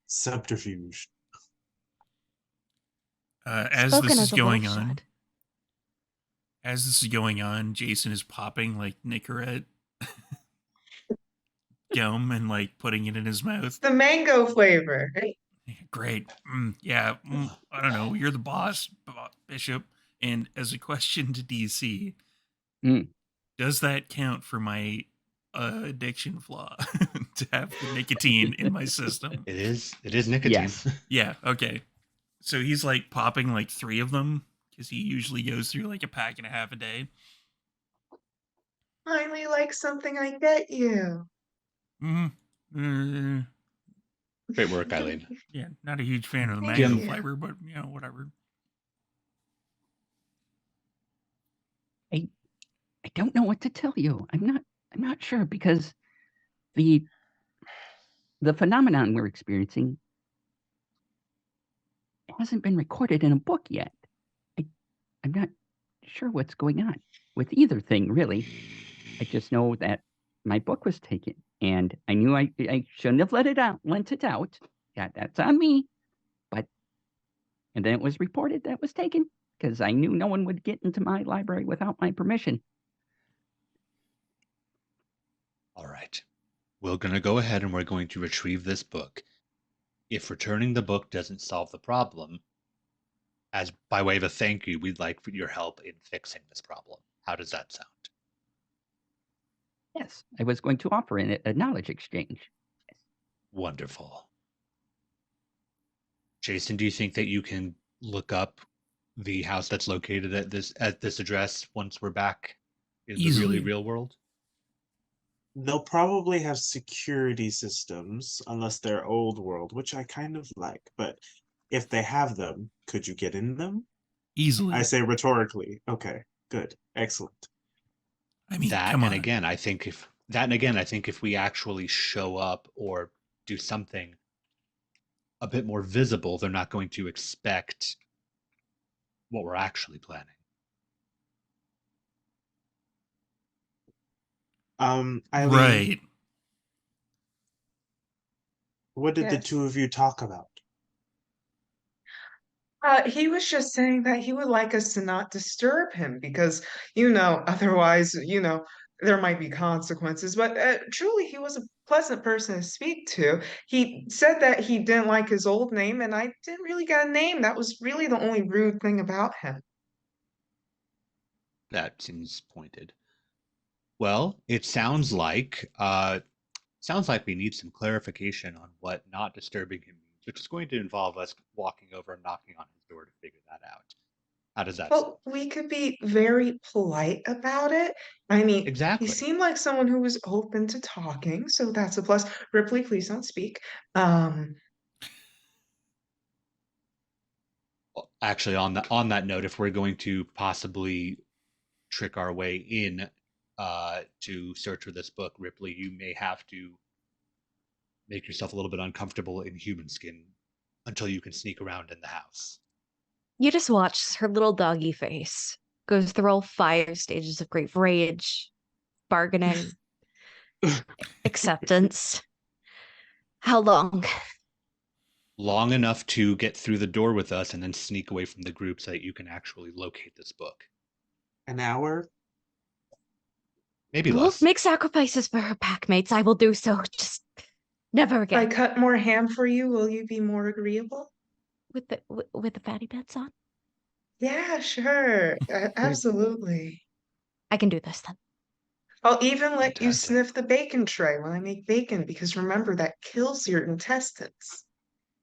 subterfuge. As Spoken this as is a going wolf on, should. as this is going on, Jason is popping like Nicorette gum and like putting it in his mouth. The mango flavor. Great. Yeah. I don't know. You're the boss, Bishop. And as a question to DC, Mm. does that count for my addiction flaw to have the nicotine in my system? It is nicotine. Yes. Yeah. Okay. So he's like popping like 3 of them because he usually goes through like a pack and a half a day. Finally, like something I get you. Mm-hmm. Great work, Eileen. Yeah, not a huge fan of the Thank mango you. flavor, but whatever. I don't know what to tell you. I'm not sure because the phenomenon we're experiencing hasn't been recorded in a book yet. I'm not sure what's going on with either thing, really. I just know that my book was taken, and I knew I shouldn't have lent it out. Yeah, that's on me. And then it was reported that it was taken because I knew no one would get into my library without my permission. All right. We're going to go ahead and we're going to retrieve this book. If returning the book doesn't solve the problem, as by way of a thank you, we'd like for your help in fixing this problem. How does that sound? Yes, I was going to offer a knowledge exchange. Wonderful. Jason, do you think that you can look up the house that's located at this address once we're back in the Easily. really real world? They'll probably have security systems unless they're old world, which I kind of like. But if they have them, could you get in them? Easily. I say rhetorically. Okay, good, excellent. I mean, That come and on. again, I think if we actually show up or do something a bit more visible, they're not going to expect what we're actually planning. Eileen, Right. what did the Yes. two of you talk about? He was just saying that he would like us to not disturb him because, otherwise, there might be consequences. But truly, he was a pleasant person to speak to. He said that he didn't like his old name, and I didn't really get a name. That was really the only rude thing about him. That seems pointed. Well, it sounds like we need some clarification on what not disturbing him means, which is going to involve us walking over and knocking on his door to figure that out. How does that sound? Well, we could be very polite about it. I mean, he Exactly. seemed like someone who was open to talking, so that's a plus. Ripley, please don't speak. Actually, on that note, if we're going to possibly trick our way in to search for this book, Ripley, you may have to make yourself a little bit uncomfortable in human skin until you can sneak around in the house. You just watch her little doggy face goes through all 5 stages of grief: rage, bargaining, acceptance. How long? Long enough to get through the door with us and then sneak away from the group so that you can actually locate this book. An hour? Maybe We'll less. make sacrifices for her packmates. I will do so. Just never If I again. cut more ham for you, will you be more agreeable? With the fatty bits on? Yeah, sure. Absolutely. I can do this then. I'll even let you Fantastic. sniff the bacon tray when I make bacon, because remember, that kills your intestines.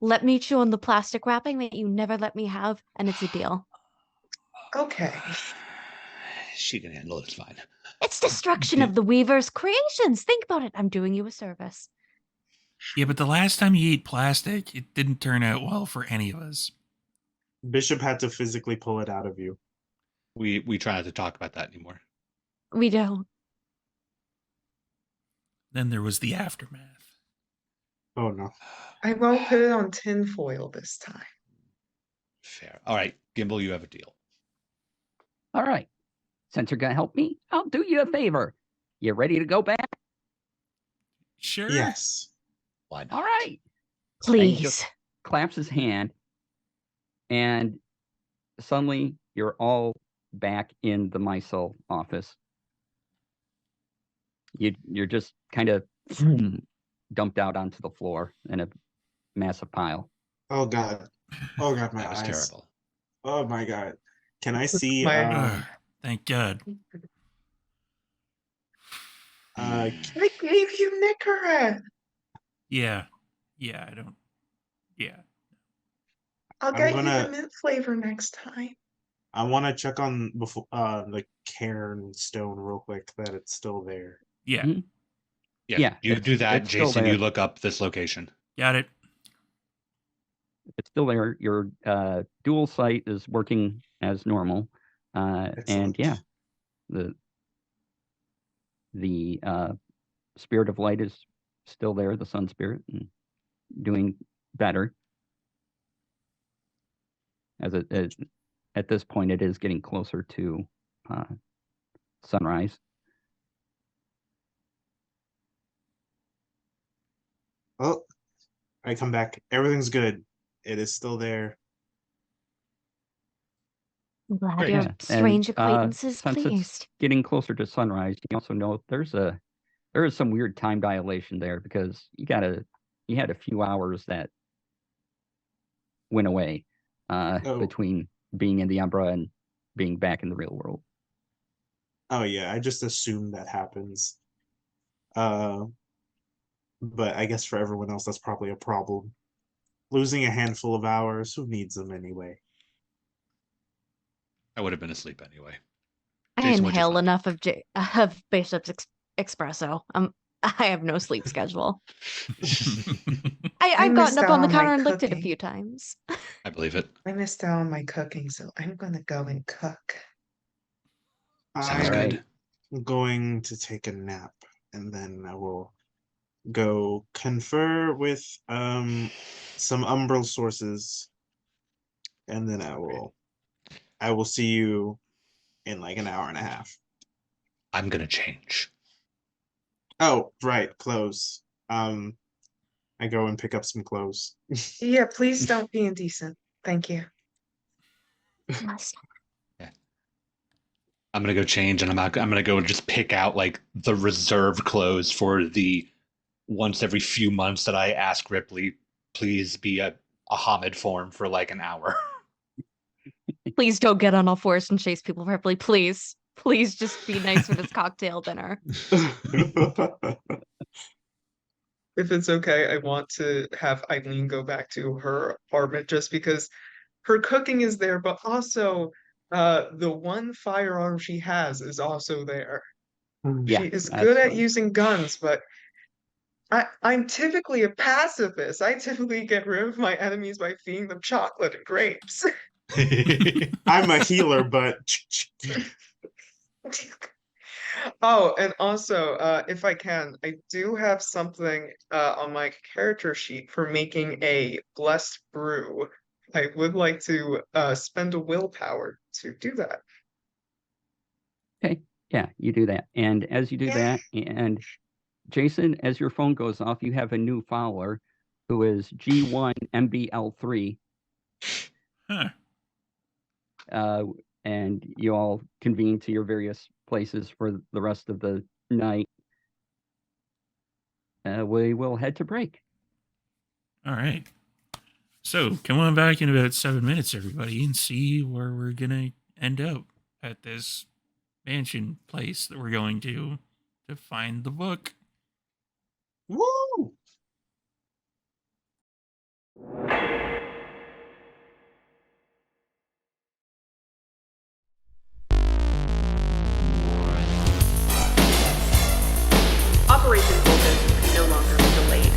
Let me chew on the plastic wrapping that you never let me have, and it's a deal. Okay. She can handle it fine. It's destruction of the Weaver's creations. Think about it. I'm doing you a service. Yeah, but the last time you ate plastic, it didn't turn out well for any of us. Bishop had to physically pull it out of you. We try not to talk about that anymore. We don't. Then there was the aftermath. Oh no. I won't put it on tinfoil this time. Fair. All right, Gimbal, you have a deal. All right. Since you're going to help me, I'll do you a favor. You ready to go back? Sure. Yes. Why not? All right. Please. just claps his hand, and suddenly you're all back in the Micelle office. You're just kind of dumped out onto the floor in a massive pile. Oh god. Oh god, my That was eyes. terrible. Oh my god. Can I see Ugh, thank God. uh I gave you Nicorette. Yeah. Yeah, I don't. Yeah. I'll I'm get you gonna- the mint flavor next time. I want to check on before the cairn stone real quick that it's still there. Yeah. Mhm. Yeah, Yeah, you do that, it's still Jason. there. You look up this location. Got it. It's still there. Your dual sight is working as normal. And Excellent. yeah, the spirit of light is still there, the sun spirit, and doing better. At this point, it is getting closer to sunrise. Oh, I come back. Everything's good. It is still there. I'm glad Great. your Yeah, strange and, acquaintance is since pleased. it's getting closer to sunrise, you also know there is some weird time dilation there, because you had a few hours that went away between being in the Umbra and being back in the real world. Oh yeah, I just assume that happens. But I guess for everyone else, that's probably a problem. Losing a handful of hours, who needs them anyway? I would have been asleep anyway. I Jason, what'd you inhale find? enough of Bishop's espresso. I have no sleep schedule. I've gotten missed up out on the on my counter and licked it a cooking. few times. I believe it. I missed out on my cooking, so I'm gonna go and cook. Sounds I'm Alright. going to take a nap, and then I will go confer with some umbral sources, and then I will see you in like an hour and a half. I'm gonna change. Oh, right, clothes. I go and pick up some clothes. Yeah, please don't be indecent. Thank you. Yes. I'm gonna go change, and I'm gonna go and just pick out like the reserve clothes for the once every few months that I ask Ripley, please be a Hamid form for like an hour. Please don't get on all fours and chase people properly. Please. Please just be nice for this cocktail dinner. If it's okay, I want to have Eileen go back to her apartment just because her cooking is there, but also the one firearm she has is also there. Yeah, She is that's good at fine. using guns, but I'm typically a pacifist. I typically get rid of my enemies by feeding them chocolate and grapes. I'm a healer, but Oh, and also, if I can, I do have something on my character sheet for making a blessed brew. I would like to spend a willpower to do that. Okay, yeah, you do that. And as you do that, and Jason, as your phone goes off, you have a new follower who is G1MBL3. Huh. And you all convene to your various places for the rest of the night. We will head to break. All right. So come on back in about 7 minutes, everybody, and see where we're gonna end up at this mansion place that we're going to find the book. Woo! Operation Fulton can no longer be delayed.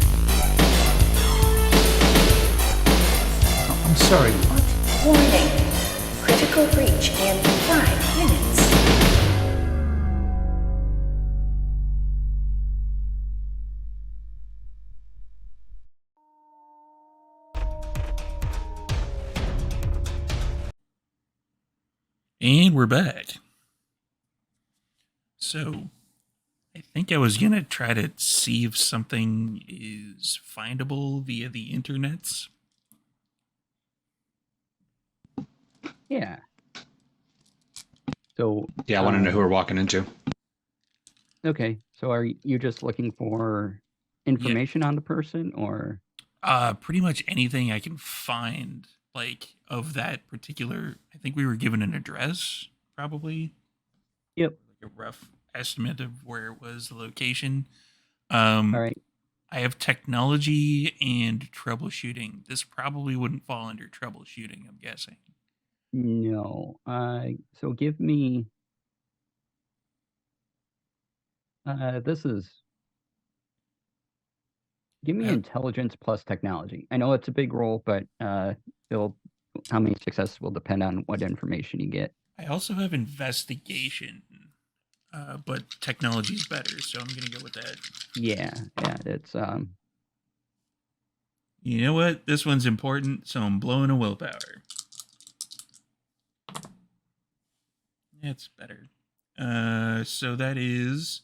I'm sorry, what? Warning. Critical breach in 5 minutes. And we're back. So, I think I was going to try to see if something is findable via the internets. Yeah. So Yeah, I want to know who we're walking into. okay. So are you just looking for information on the person, or Pretty much anything I can find, like, of that particular. I think we were given an address, probably. Yep. Like a rough estimate of where it was, the location. All right. I have technology and troubleshooting. This probably wouldn't fall under troubleshooting, I'm guessing. No. So give me. This is. Give me intelligence plus technology. I know it's a big roll, but it'll. How many successes will depend on what information you get. I also have investigation, but technology is better, so I'm gonna go with that. Yeah. It's You know what? This one's important, so I'm blowing a willpower. It's better. So that is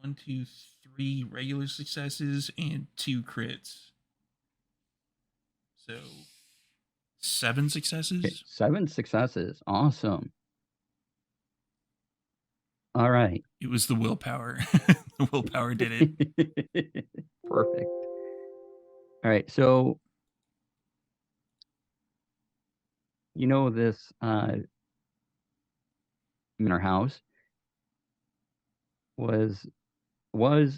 1, 2, 3 regular successes and 2 crits. So 7 successes. okay, 7 successes. Awesome. All right. It was the willpower. The willpower did it. Perfect. All right. So you know this manor house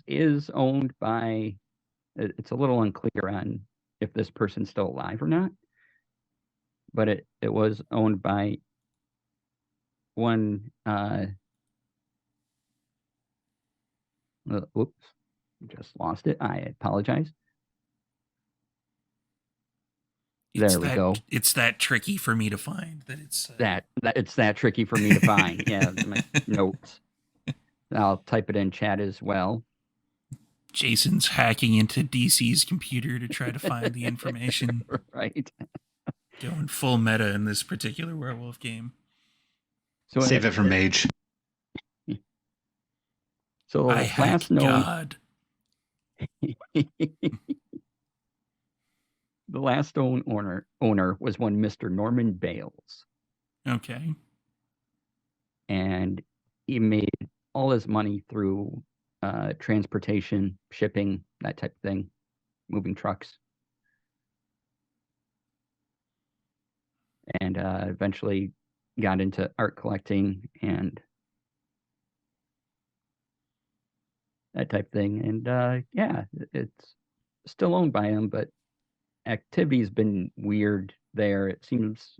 is owned by. It's a little unclear on if this person's still alive or not, but it was owned by one. Oops, just lost it. I apologize. There we go. It's that tricky for me to find that it's It's that tricky for me to find. Yeah, my notes. I'll type it in chat as well. Jason's hacking into DC's computer to try to find the information. Right. Going full meta in this particular werewolf game. So Save it for Mage. So I hacked God. The last owner was one Mr. Norman Bales. Okay. And he made all his money through transportation, shipping, that type of thing, moving trucks. And eventually got into art collecting and that type of thing. And yeah, it's still owned by him, but activity's been weird there. It seems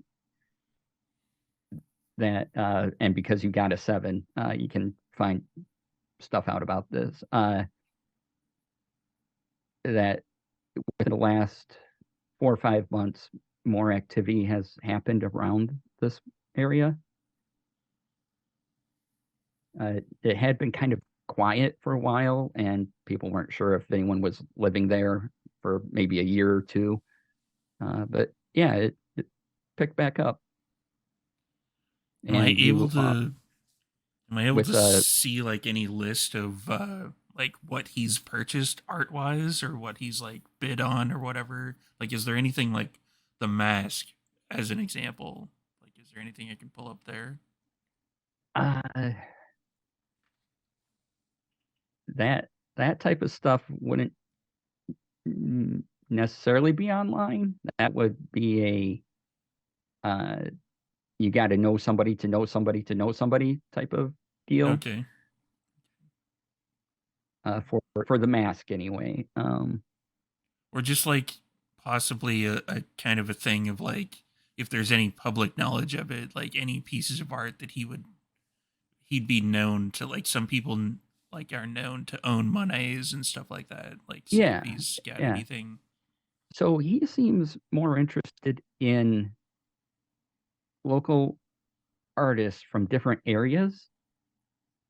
that and because you got a 7, you can find stuff out about this. That within the last 4 or 5 months, more activity has happened around this area. It had been kind of quiet for a while, and people weren't sure if anyone was living there for maybe a year or two. But yeah, it picked back up. Am I And able you, to? Am I able with to see like any list of like what he's purchased art wise or what he's like bid on or whatever? Like, is there anything like the mask as an example? Like, is there anything I can pull up there? that type of stuff wouldn't necessarily be online. That would be a you got to know somebody to know somebody to know somebody type of deal. Okay. For the mask anyway. Or just like possibly a kind of a thing of like if there's any public knowledge of it, like any pieces of art that he'd be known to, like some people like are known to own Monets and stuff like that. Like see Yeah, if he's got yeah. anything. So he seems more interested in local artists from different areas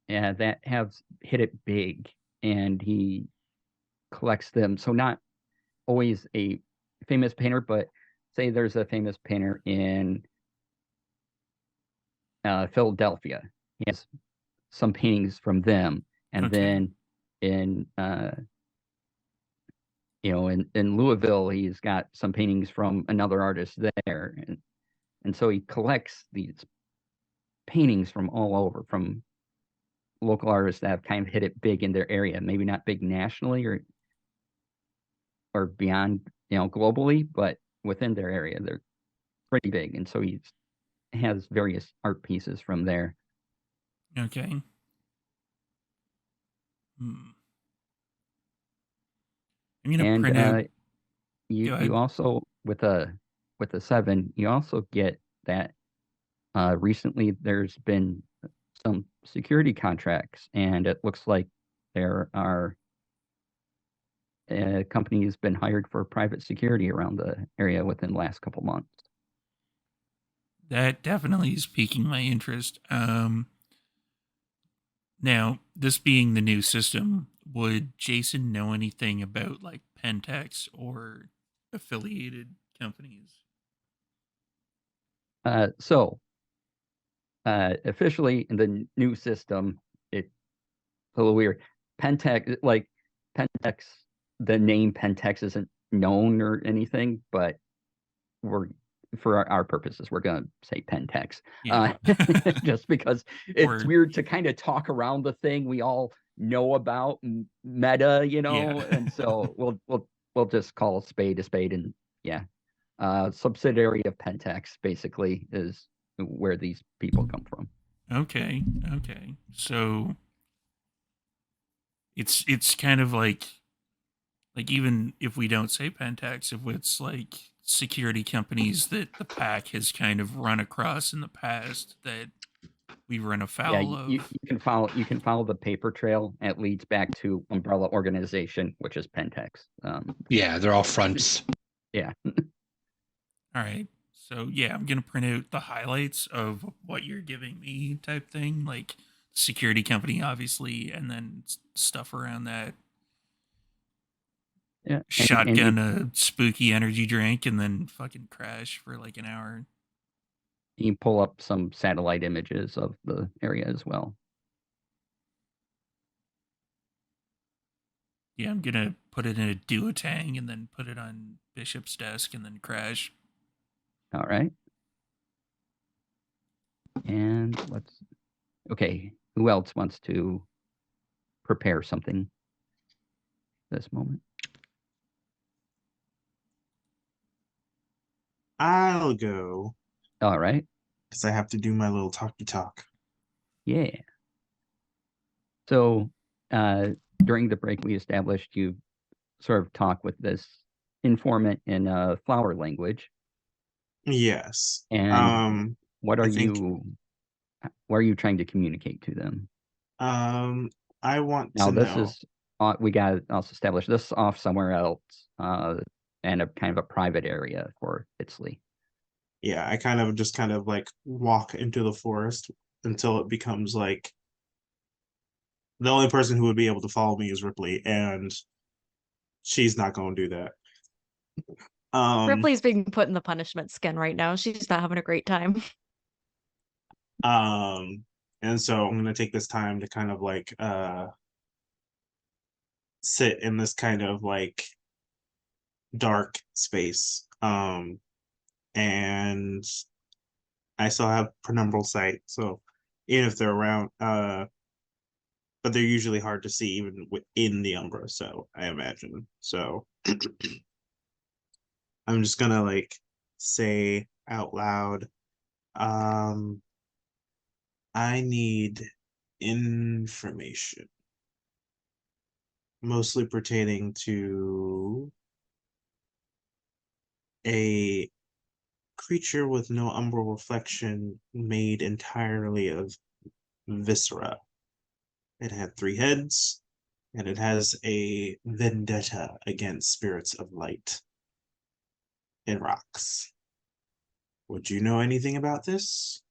that have hit it big, and he collects them. So not always a famous painter, but say there's a famous painter in Philadelphia. He has some paintings from them, and Okay. then in in Louisville, he's got some paintings from another artist there, and so he collects these paintings from all over, from local artists that have kind of hit it big in their area, maybe not big nationally or beyond, globally, but within their area, they're pretty big, and so he has various art pieces from there. Okay. I'm gonna print out. You also with a 7, you also get that recently there's been some security contracts, and it looks like there are companies been hired for private security around the area within the last couple months. That definitely is piquing my interest. Now, this being the new system, would Jason know anything about like Pentex or affiliated companies? Officially in the new system, it's a little weird. Pentex, the name Pentex isn't known or anything, but for our purposes, we're going to say Pentex. Yeah. Just because it's Or- weird to kind of talk around the thing we all know about, meta, Yeah. and so we'll just call a spade, and yeah. Subsidiary of Pentex basically is where these people come from. Okay. So it's kind of like even if we don't say Pentex, if it's like security companies that the pack has kind of run across in the past that we run afoul of. You can follow the paper trail. It leads back to Umbrella Organization, which is Pentex. Yeah, they're all fronts. Yeah. All right. So yeah, I'm gonna print out the highlights of what you're giving me, type thing, like security company, obviously, and then stuff around that. Yeah. Shotgun a spooky energy drink and then fucking crash for like an hour. You can pull up some satellite images of the area as well. Yeah, I'm gonna put it in a duotang and then put it on Bishop's desk and then crash. All right. And okay, who else wants to prepare something this moment? I'll go. All right. Because I have to do my little talky talk. Yeah. So during the break, we established you sort of talk with this informant in flower language. Yes. And what are you trying to communicate to them? I want now to this know. Is we got to also establish this off somewhere else, and a kind of a private area for Itzley. Yeah, I kind of like walk into the forest until it becomes like The only person who would be able to follow me is Ripley, and she's not going to do that. Ripley's being put in the punishment skin right now. She's not having a great time. And so I'm gonna take this time to kind of like sit in this kind of like dark space. And I still have penumbral sight, so even if they're around, but they're usually hard to see even within the Umbra, so I imagine. So I'm just gonna like say out loud, I need information, mostly pertaining to a creature with no umbral reflection made entirely of viscera. It had 3 heads, and it has a vendetta against spirits of light. It rocks. Would you know anything about this?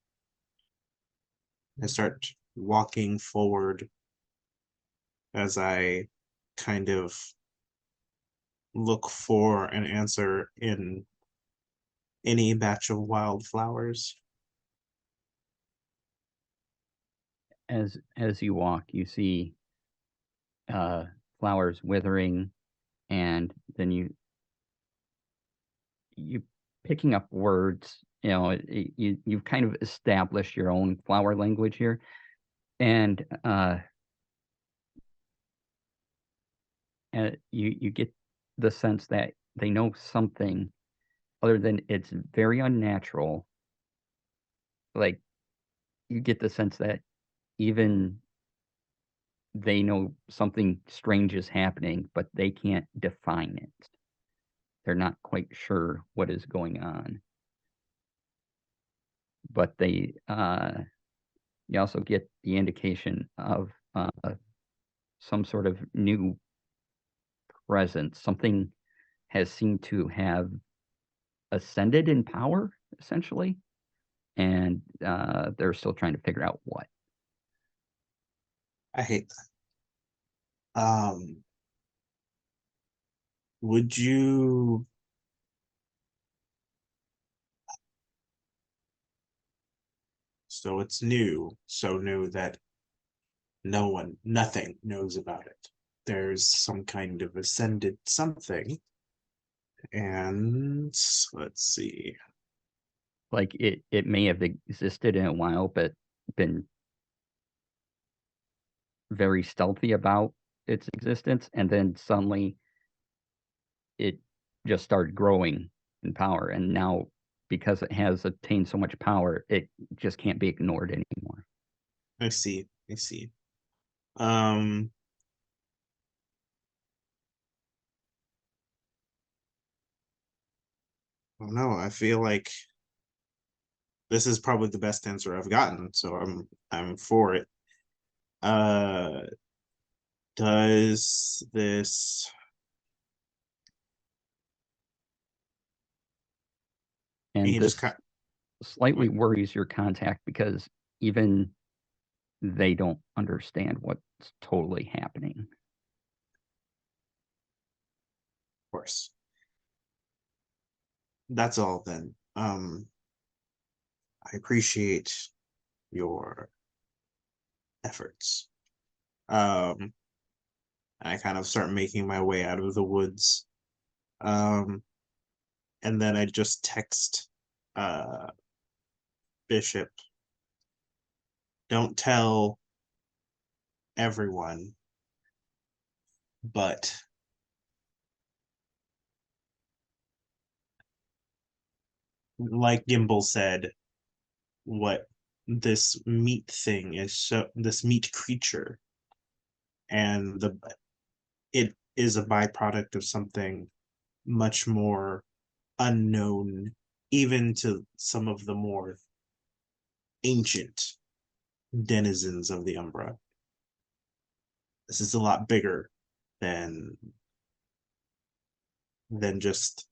I start walking forward as I kind of look for an answer in any batch of wildflowers. As you walk, you see flowers withering, and then you picking up words. You know, you've kind of established your own flower language here, and you get the sense that they know something other than it's very unnatural. Like, you get the sense that even they know something strange is happening, but they can't define it. They're not quite sure what is going on. But they, you also get the indication of some sort of new presence. Something has seemed to have ascended in power, essentially, and they're still trying to figure out what. I hate that. Would you so it's new, so new that nothing knows about it. There's some kind of ascended something, and let's see. Like, it may have existed in a while, but been very stealthy about its existence, and then suddenly it just started growing in power, and now, because it has attained so much power, it just can't be ignored anymore. I see. Oh no, I feel like this is probably the best answer I've gotten, so I'm for it. Uh, does this And he this just kind slightly worries your contact, because even they don't understand what's totally happening. of course. That's all then. I appreciate your efforts. I kind of start making my way out of the woods. And then I just text Bishop, don't tell everyone, but like Gimbal said, what this meat thing is, so this meat creature, and it is a byproduct of something much more unknown, even to some of the more ancient denizens of the Umbra. This is a lot bigger than just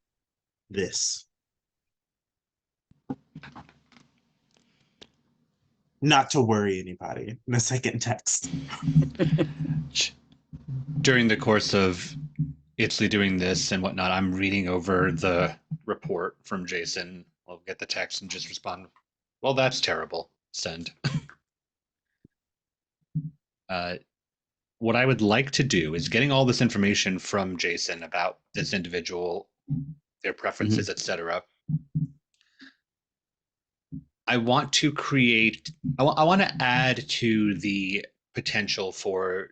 this. not to worry anybody in the second text. During the course of Itzley doing this and whatnot, I'm reading over the report from Jason. I'll get the text and just respond, well, that's terrible. Send. What I would like to do is getting all this information from Jason about this individual, their preferences, etc. I want to create, I want to add to the potential for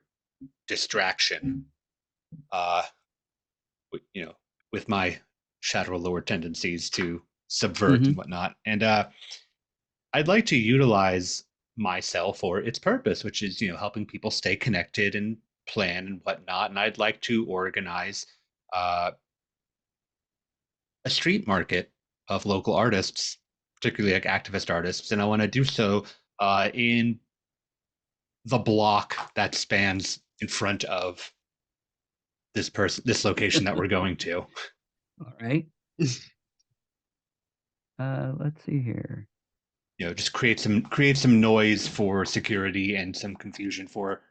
distraction, with my shadow lord tendencies to subvert and whatnot. And I'd like to utilize myself for its purpose, which is, helping people stay connected and plan and whatnot. And I'd like to organize a street market of local artists, particularly like activist artists. And I want to do so in the block that spans in front of this location that we're going to. All right. Let's see here. Just create some noise for security and some confusion for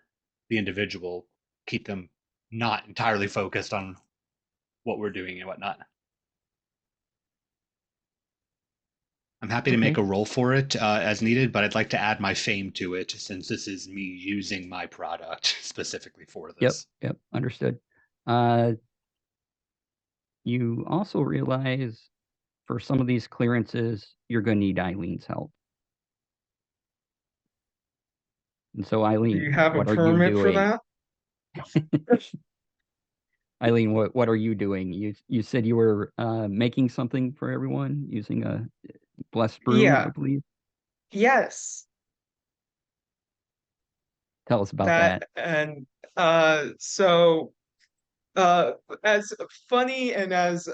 the individual. Keep them not entirely focused on what we're doing and whatnot. I'm happy to make a roll for it as needed, but I'd like to add my fame to it since this is me using my product specifically for this. Yep, understood. You also realize for some of these clearances, you're going to need Eileen's help. And so, Eileen, Do you have a what are you permit for doing? that? Eileen, what are you doing? You said you were making something for everyone using a blessed brew, Yeah. I believe. Yes. Tell us about that. And so as funny and as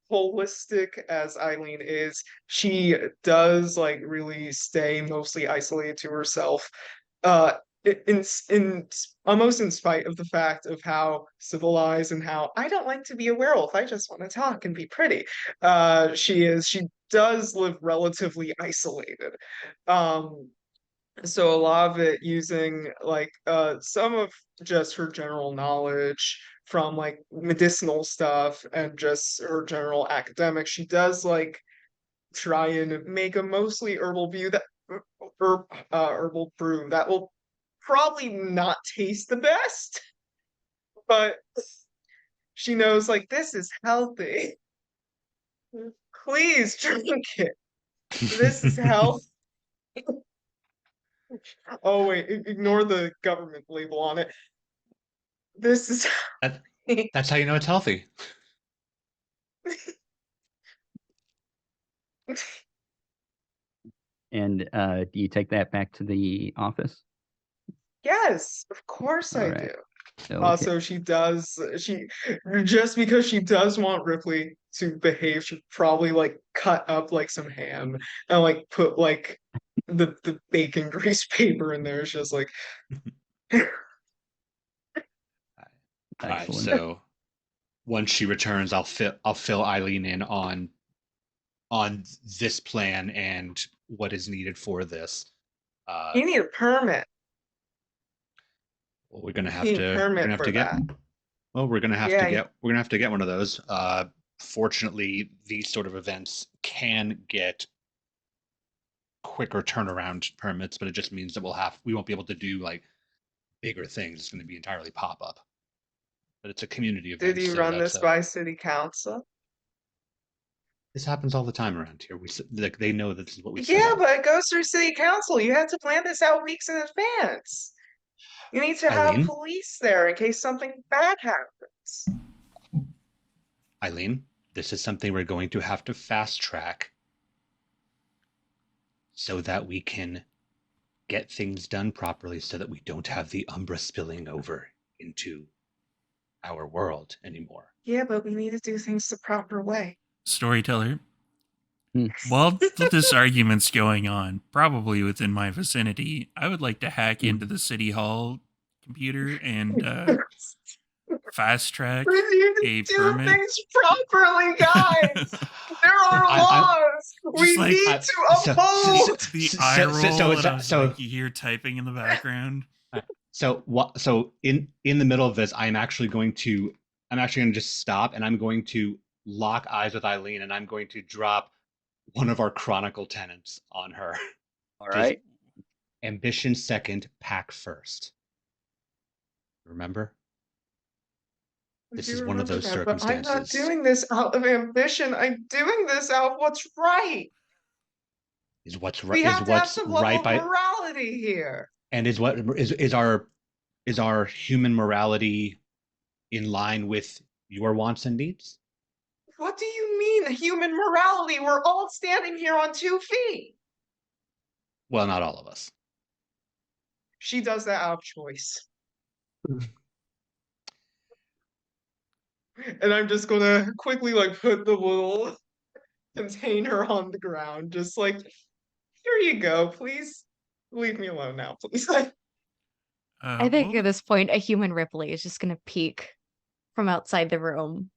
holistic as Eileen is, she does like really stay mostly isolated to herself. In almost in spite of the fact of how civilized and how I don't like to be a werewolf, I just want to talk and be pretty. She does live relatively isolated. So a lot of it using like some of just her general knowledge from like medicinal stuff and just her general academics. She does like try and make a mostly herbal herbal brew that will probably not taste the best, but she knows like this is healthy. Please drink it. This is healthy. Oh wait, ignore the government label on it. This is That's how you know it's healthy. And do you take that back to the office? Yes, of course I do. Okay. Also, she just because she does want Ripley to behave, she probably like cut up like some ham and like put like the bacon grease paper in there. It's just like All right, so once she returns, I'll fill Eileen in on this plan and what is needed for this. you need a permit. Well, we're gonna have You need to. a We're permit gonna have for to get. that. Well, we're gonna have Yeah, to get. We're gonna have to get one of those. Fortunately, these sort of events can get quicker turnaround permits, but it just means that we won't be able to do like bigger things. It's going to be entirely pop up. But it's a community event. Did you so run that's this by city council? This happens all the time around here. They know that this is what we. Yeah, but it goes through city council. You have to plan this out weeks in advance. You need to have Eileen? police there in case something bad happens. Eileen, this is something we're going to have to fast track so that we can get things done properly so that we don't have the Umbra spilling over into our world anymore. Yeah, but we need to do things the proper way. Storyteller. While this argument's going on, probably within my vicinity, I would like to hack into the city hall computer and fast track We need a to do permit. things properly, guys. There are laws. We like- need to uphold. The eye roll, it's and I was so like, you hear typing in the background. so what? So in the middle of this, I'm actually going to just stop, and I'm going to lock eyes with Eileen, and I'm going to drop one of our chronicle tenants on her. All right. Ambition second, pack first. Remember? This is one of those circumstances. But I'm not doing this out of ambition. I'm doing this out of what's right. Is what's right. We Is have to have what's some right level of by morality here. and is our human morality in line with your wants and needs? What do you mean, human morality? We're all standing here on 2 feet. Well, not all of us. She does that out of choice. And I'm just gonna quickly like put the little container on the ground, just like, here you go, please leave me alone now, please. I think Well, at this point, a human Ripley is just gonna peek from outside the room.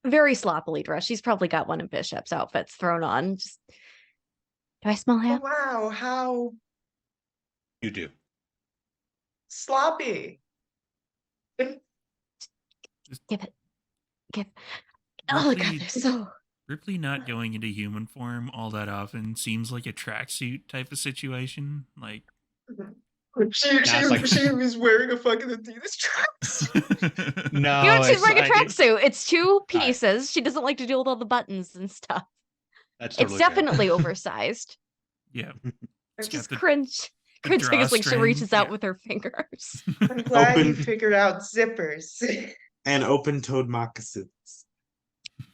Very sloppily dressed. She's probably got one of Bishop's outfits thrown on. Just, do I smell Oh, him? wow, how You do. sloppy. Give it. Oh god, Ripley, they're so. Ripley not going into human form all that often seems like a tracksuit type of situation. Like, She was wearing a fucking Adidas tracks. No, You know, she's it's wearing a like- tracksuit. It's 2 Right. pieces. She doesn't like to deal with all the buttons and stuff. That's It's totally fair. definitely oversized. yeah. I It's just got the Cringe. Cringing is like she drawstring, reaches out yeah. with her fingers. I'm glad you Open. figured out zippers. And open-toed moccasins.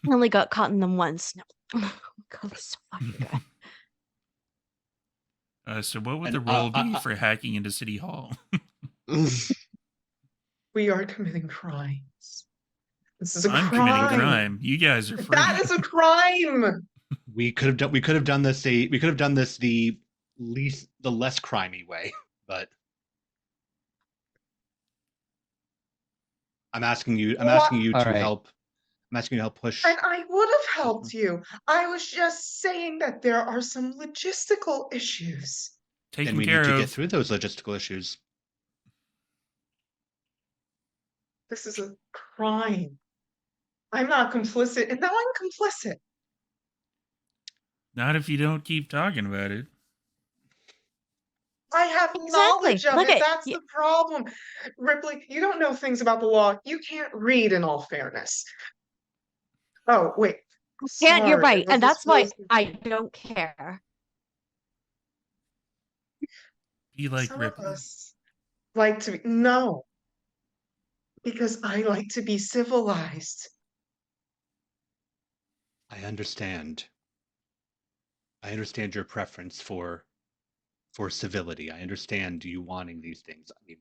I only got caught in them once. No. Oh god, that's so fucking good. So what would And, the role be for hacking into City Hall? We are committing crimes. This is a I'm crime. committing crime. You guys are free. That is a crime. We could have done this the less crimey way, but I'm asking you All right. help. I'm asking you to help push. And I would have helped you. I was just saying that there are some logistical issues. Then Taken we care need to get of. through those logistical issues. This is a crime. I'm not complicit, and now I'm complicit. Not if you don't keep talking about it. I have Exactly. knowledge of Look it. at- That's the problem. Ripley, you don't know things about the law. You can't read, in all fairness. Oh, wait. Yeah, you're Sorry, right. was And this that's why supposed to- I don't care. Be like Some of Ripley. us like to be. No. Because I like to be civilized. I understand. I understand your preference for civility. I understand you wanting these things. I mean,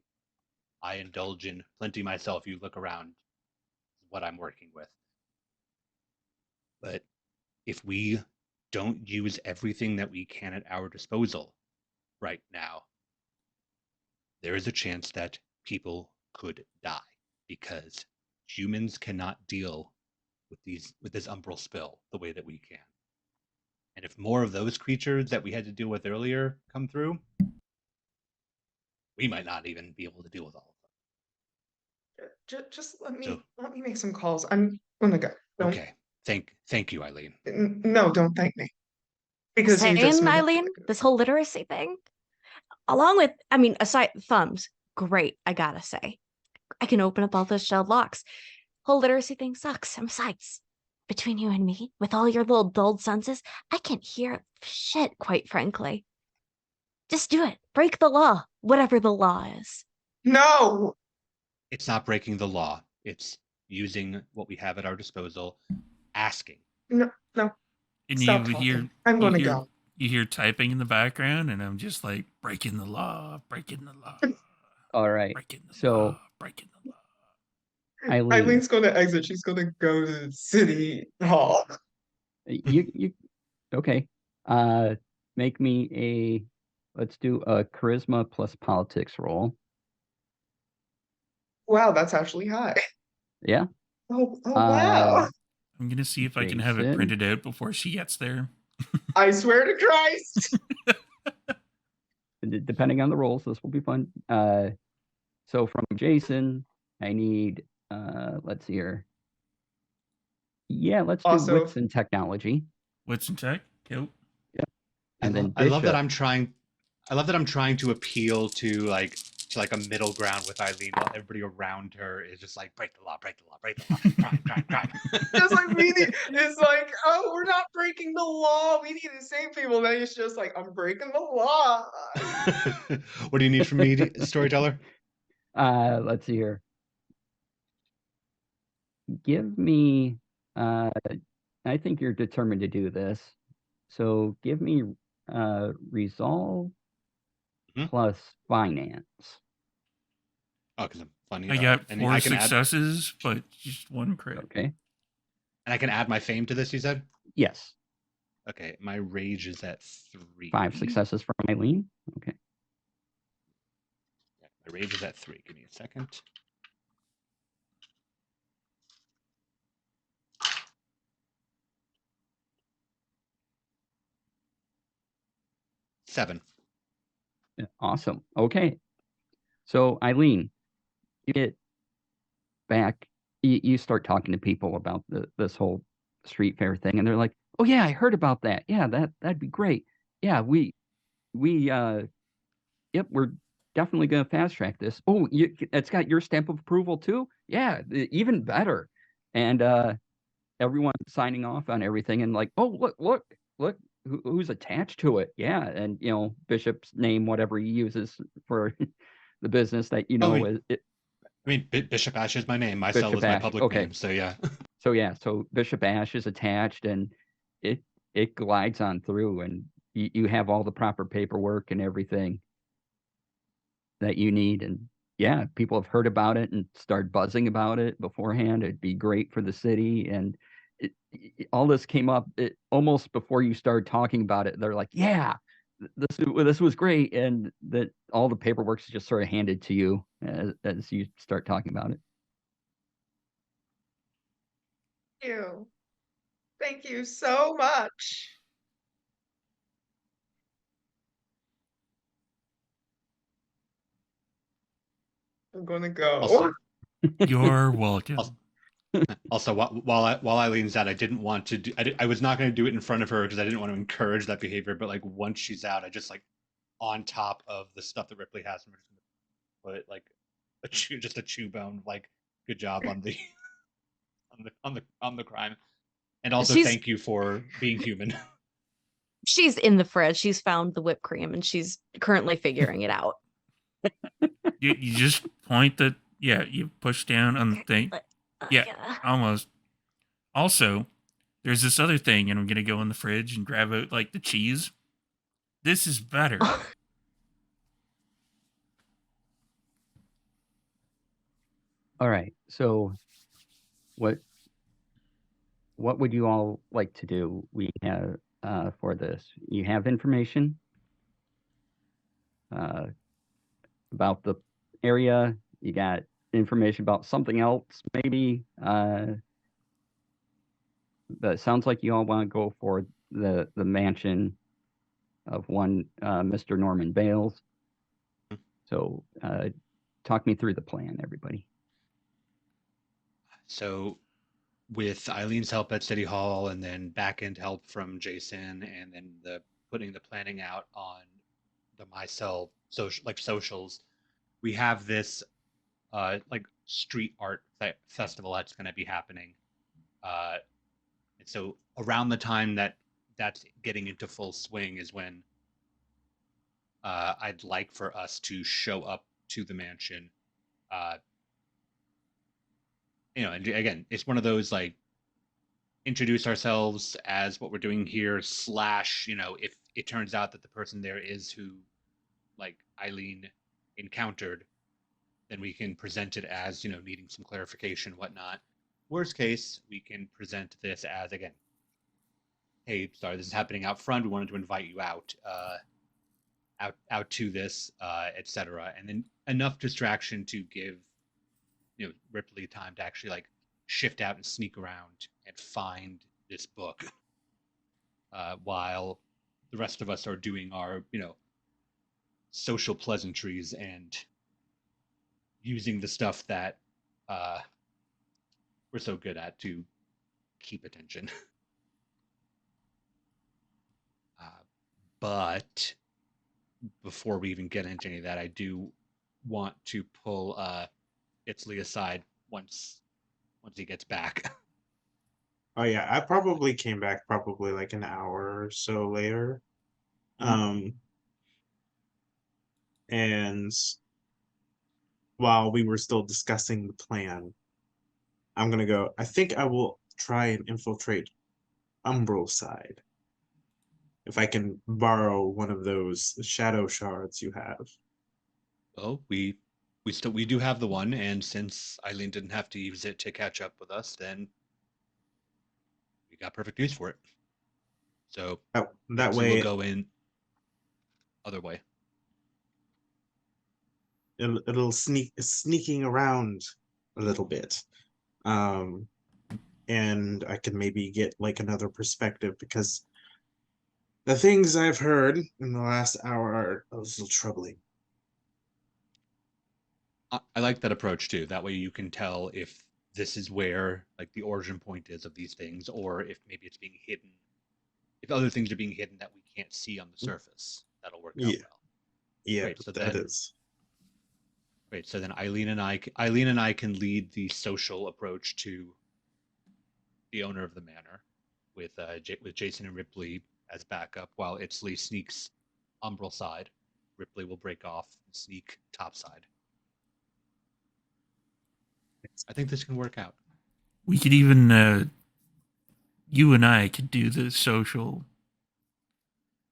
I indulge in plenty myself. You look around what I'm working with. But if we don't use everything that we can at our disposal right now, there is a chance that people could die because humans cannot deal with this umbral spill the way that we can. And if more of those creatures that we had to deal with earlier come through, we might not even be able to deal with all of them. Just let So- me make some calls. I'm gonna go. Don't, Okay. Thank you, Eileen. No, don't thank me. Because you just Saying, made- Eileen, this whole literacy thing, along with, I mean, aside thumbs, great, I gotta say. I can open up all those shelled locks. Whole literacy thing sucks. And besides, between you and me, with all your little dulled senses, I can't hear shit, quite frankly. Just do it. Break the law, whatever the law is. No! It's not breaking the law. It's using what we have at our disposal, asking. No. And Stop you hear talking. I'm you gonna hear- go. You hear typing in the background, and I'm just like, breaking the law, breaking the law, All right. breaking the So- law, breaking the law. Eileen, Eileen's gonna exit. She's gonna go to City Hall. you okay. Make me let's do a charisma plus politics roll. Wow, that's actually high. Yeah. Oh, Uh, wow. I'm gonna see if I can have it Jason. printed out before she gets there. I swear to Christ. Depending on the rolls, this will be fun. So from Jason, I need, let's see here. Yeah, let's do Also, wits and technology. Wits and tech. Cool. And then I love that Bishop. I love that I'm trying to appeal to like a middle ground with Eileen while everybody around her is just like break the law, break the law, break the law, crime. just like we need, it's like, oh, we're not breaking the law. We need to save people. Then it's just like, I'm breaking the law. What do you need from me, storyteller? Let's see here. Give me, I think you're determined to do this. So give me resolve plus finance. Oh, because I'm funny. I got and 4 I can successes, but just 1 crit. Okay. and I can add my fame to this. You said. Yes. Okay, my rage is at 3. 5 successes from Eileen. Okay. Yeah, my rage is at 3. Give me a second. Seven. Awesome. Okay. So Eileen, you get back, you start talking to people about this whole street fair thing, and they're like, "Oh yeah, I heard about that. Yeah, that'd be great. Yeah, we yep, we're definitely gonna fast track this. Oh, it's got your stamp of approval too. Yeah, even better." And everyone signing off on everything, and like, "Oh, look, who's attached to it?" Yeah, and Bishop's name, whatever he uses for the business that I mean, Bishop Ash is my name. My cell Bishop is my Ash, public okay. name. So yeah. So Bishop Ash is attached, and it glides on through, and you have all the proper paperwork and everything that you need. And yeah, people have heard about it and started buzzing about it beforehand. It'd be great for the city, and all this came up almost before you started talking about it. They're like, "Yeah, this was great," and that all the paperwork's just sort of handed to you as you start talking about it. You. Thank you so much. I'm gonna go. Also, You're welcome. Also, while Eileen's out, I didn't want to do. I was not going to do it in front of her because I didn't want to encourage that behavior. But like once she's out, I just like on top of the stuff that Ripley has, I'm just gonna put like just a chew bone. Like, good job on the on the crime, and also thank you for being human. She's in the fridge. She's found the whipped cream and she's currently figuring it out. You just point the you push down on the thing. Yeah, almost. Also, there's this other thing, and I'm gonna go in the fridge and grab out like the cheese. This is better. All right. So what would you all like to do? We have for this. You have information about the area. You got information about something else, maybe. But it sounds like you all want to go for the mansion of one Mr. Norman Bales. So talk me through the plan, everybody. So, with Eileen's help at City Hall, and then back end help from Jason, and then putting the planning out on the MyCell socials, we have this like street art festival that's going to be happening. And so around the time that's getting into full swing is when I'd like for us to show up to the mansion. And again, it's one of those like introduce ourselves as what we're doing here / if it turns out that the person there is who like Eileen encountered, then we can present it as needing some clarification, whatnot. Worst case, we can present this as, again, hey, sorry, this is happening out front. We wanted to invite you out to this, etc. And then enough distraction to give Ripley time to actually like shift out and sneak around and find this book, while the rest of us are doing our social pleasantries and using the stuff that we're so good at to keep attention. But before we even get into any of that, I do want to pull Itzley aside once he gets back. Oh yeah, I probably came back probably like an hour or so later. And while we were still discussing the plan, I'm gonna go. I think I will try and infiltrate Umbral side. If I can borrow one of those shadow shards you have. Well, we do have the one, and since Eileen didn't have to use it to catch up with us, then we got perfect use for it. So That we'll way go in other way. it'll sneaking around a little bit. And I can maybe get like another perspective, because the things I've heard in the last hour are a little troubling. I like that approach too. That way you can tell if this is where like the origin point is of these things, or if maybe it's being hidden. If other things are being hidden that we can't see on the surface, that'll work out well. Yeah, Great, so that is. Great. So then Eileen and I can lead the social approach to the owner of the manor, with Jason and Ripley as backup, while Itzley sneaks Umbral side. Ripley will break off and sneak top side. I think this can work out. We could even, you and I could do the social,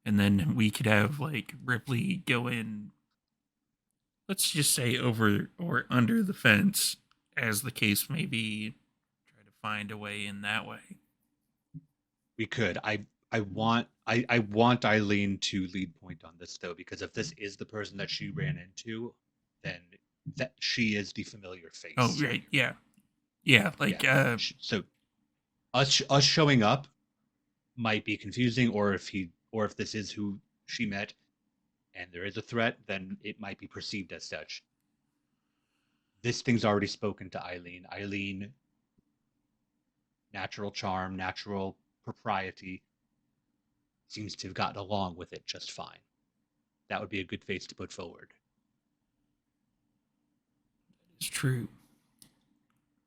and then we could have like Ripley go in, let's just say over or under the fence, as the case may be, try to find a way in that way. We could. I want Eileen to lead point on this though, because if this is the person that she ran into, then that she is the familiar face. Oh right, yeah, like so us showing up might be confusing, or if this is who she met and there is a threat, then it might be perceived as such. This thing's already spoken to Eileen. Eileen, natural charm, natural propriety, seems to have gotten along with it just fine. That would be a good face to put forward. It's true.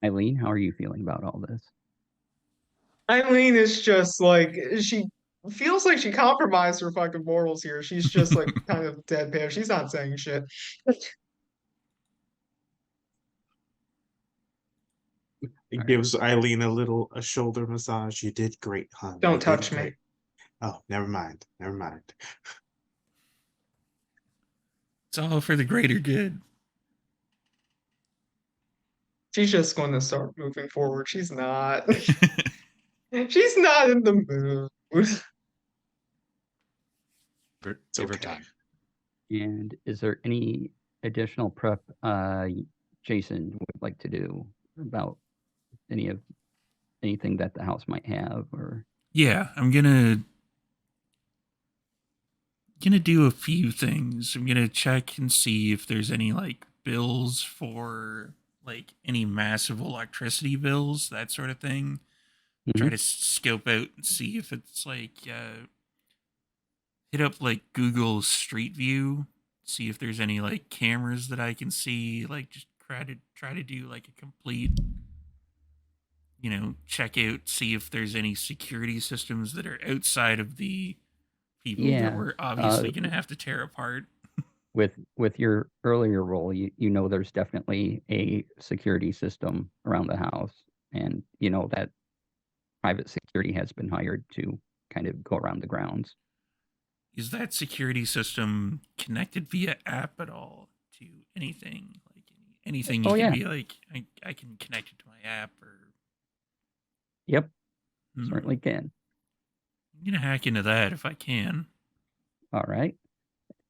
Eileen, how are you feeling about all this? Eileen is just like, she feels like she compromised her fucking morals here. She's just like kind of deadpan. She's not saying shit. It gives Eileen a shoulder massage. You did great, hon. Don't touch me. Oh, never mind. It's all for the greater good. She's just going to start moving forward. She's not. She's not in the mood. Give her time. And is there any additional prep Jason would like to do about anything that the house might have? Or yeah, I'm gonna do a few things. I'm gonna check and see if there's any like bills for like any massive electricity bills, that sort of thing. Try to scope out and see if it's like hit up like Google Street View, see if there's any like cameras that I can see, like just try to do like a complete check out, see if there's any security systems that are outside of the people that we're obviously going to have to tear apart. With your earlier role, you know there's definitely a security system around the house, and you know that private security has been hired to kind of go around the grounds. Is that security system connected via app at all to anything? Like anything you can be like, I can connect it to my app or... Yep, certainly can. I'm going to hack into that if I can. All right.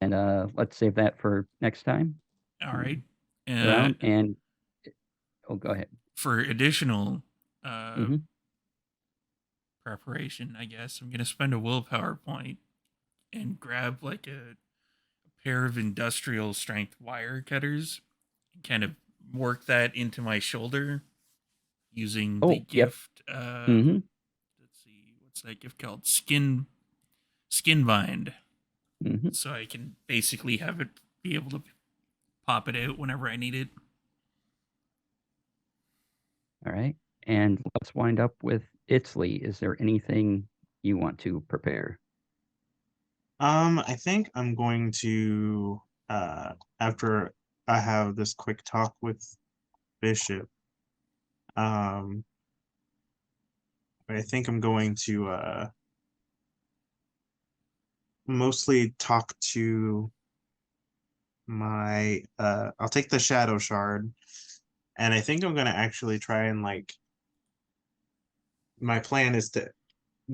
And let's save that for next time. All right. And Oh, go ahead. For additional Mhm. preparation, I guess I'm gonna spend a willpower point and grab like a pair of industrial strength wire cutters and kind of work that into my shoulder using the Oh, yep. gift. Mhm. Let's see, what's that gift called? Skin bind. Mhm. So I can basically have it be able to pop it out whenever I need it. All right. And let's wind up with Itzley. Is there anything you want to prepare? I think I'm going to after I have this quick talk with Bishop, I think I'm going to mostly talk to my I'll take the Shadow Shard, and I think I'm gonna actually try and like my plan is to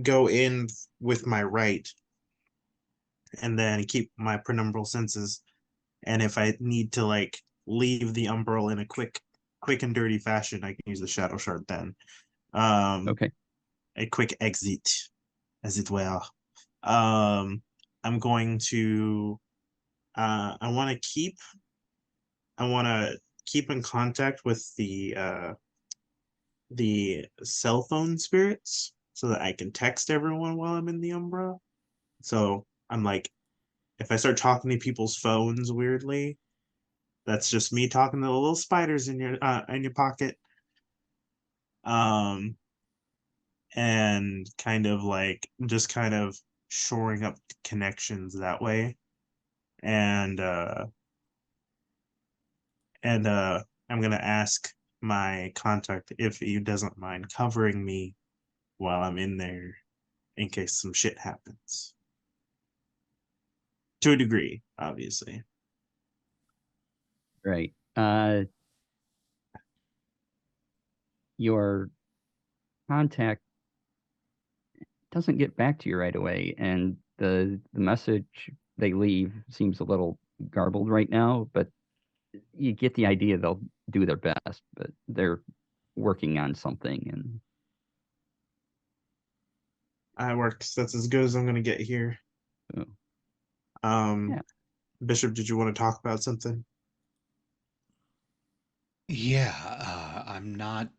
go in with my right and then keep my penumbral senses, and if I need to like leave the umbral in a quick and dirty fashion, I can use the Shadow Shard then. Okay. A quick exit, as it were. I'm going to I want to keep in contact with the cell phone spirits so that I can text everyone while I'm in the Umbra. So I'm like, if I start talking to people's phones weirdly, that's just me talking to the little spiders in your pocket. Um, and kind of like just kind of shoring up connections that way. And I'm gonna ask my contact if he doesn't mind covering me while I'm in there in case some shit happens. To a degree, obviously. Right. Your contact doesn't get back to you right away, and the message they leave seems a little garbled right now, but you get the idea they'll do their best, but they're working on something. And That works. That's as good as I'm gonna get here. so, Um, yeah. Bishop, did you want to talk about something? Yeah, I'm not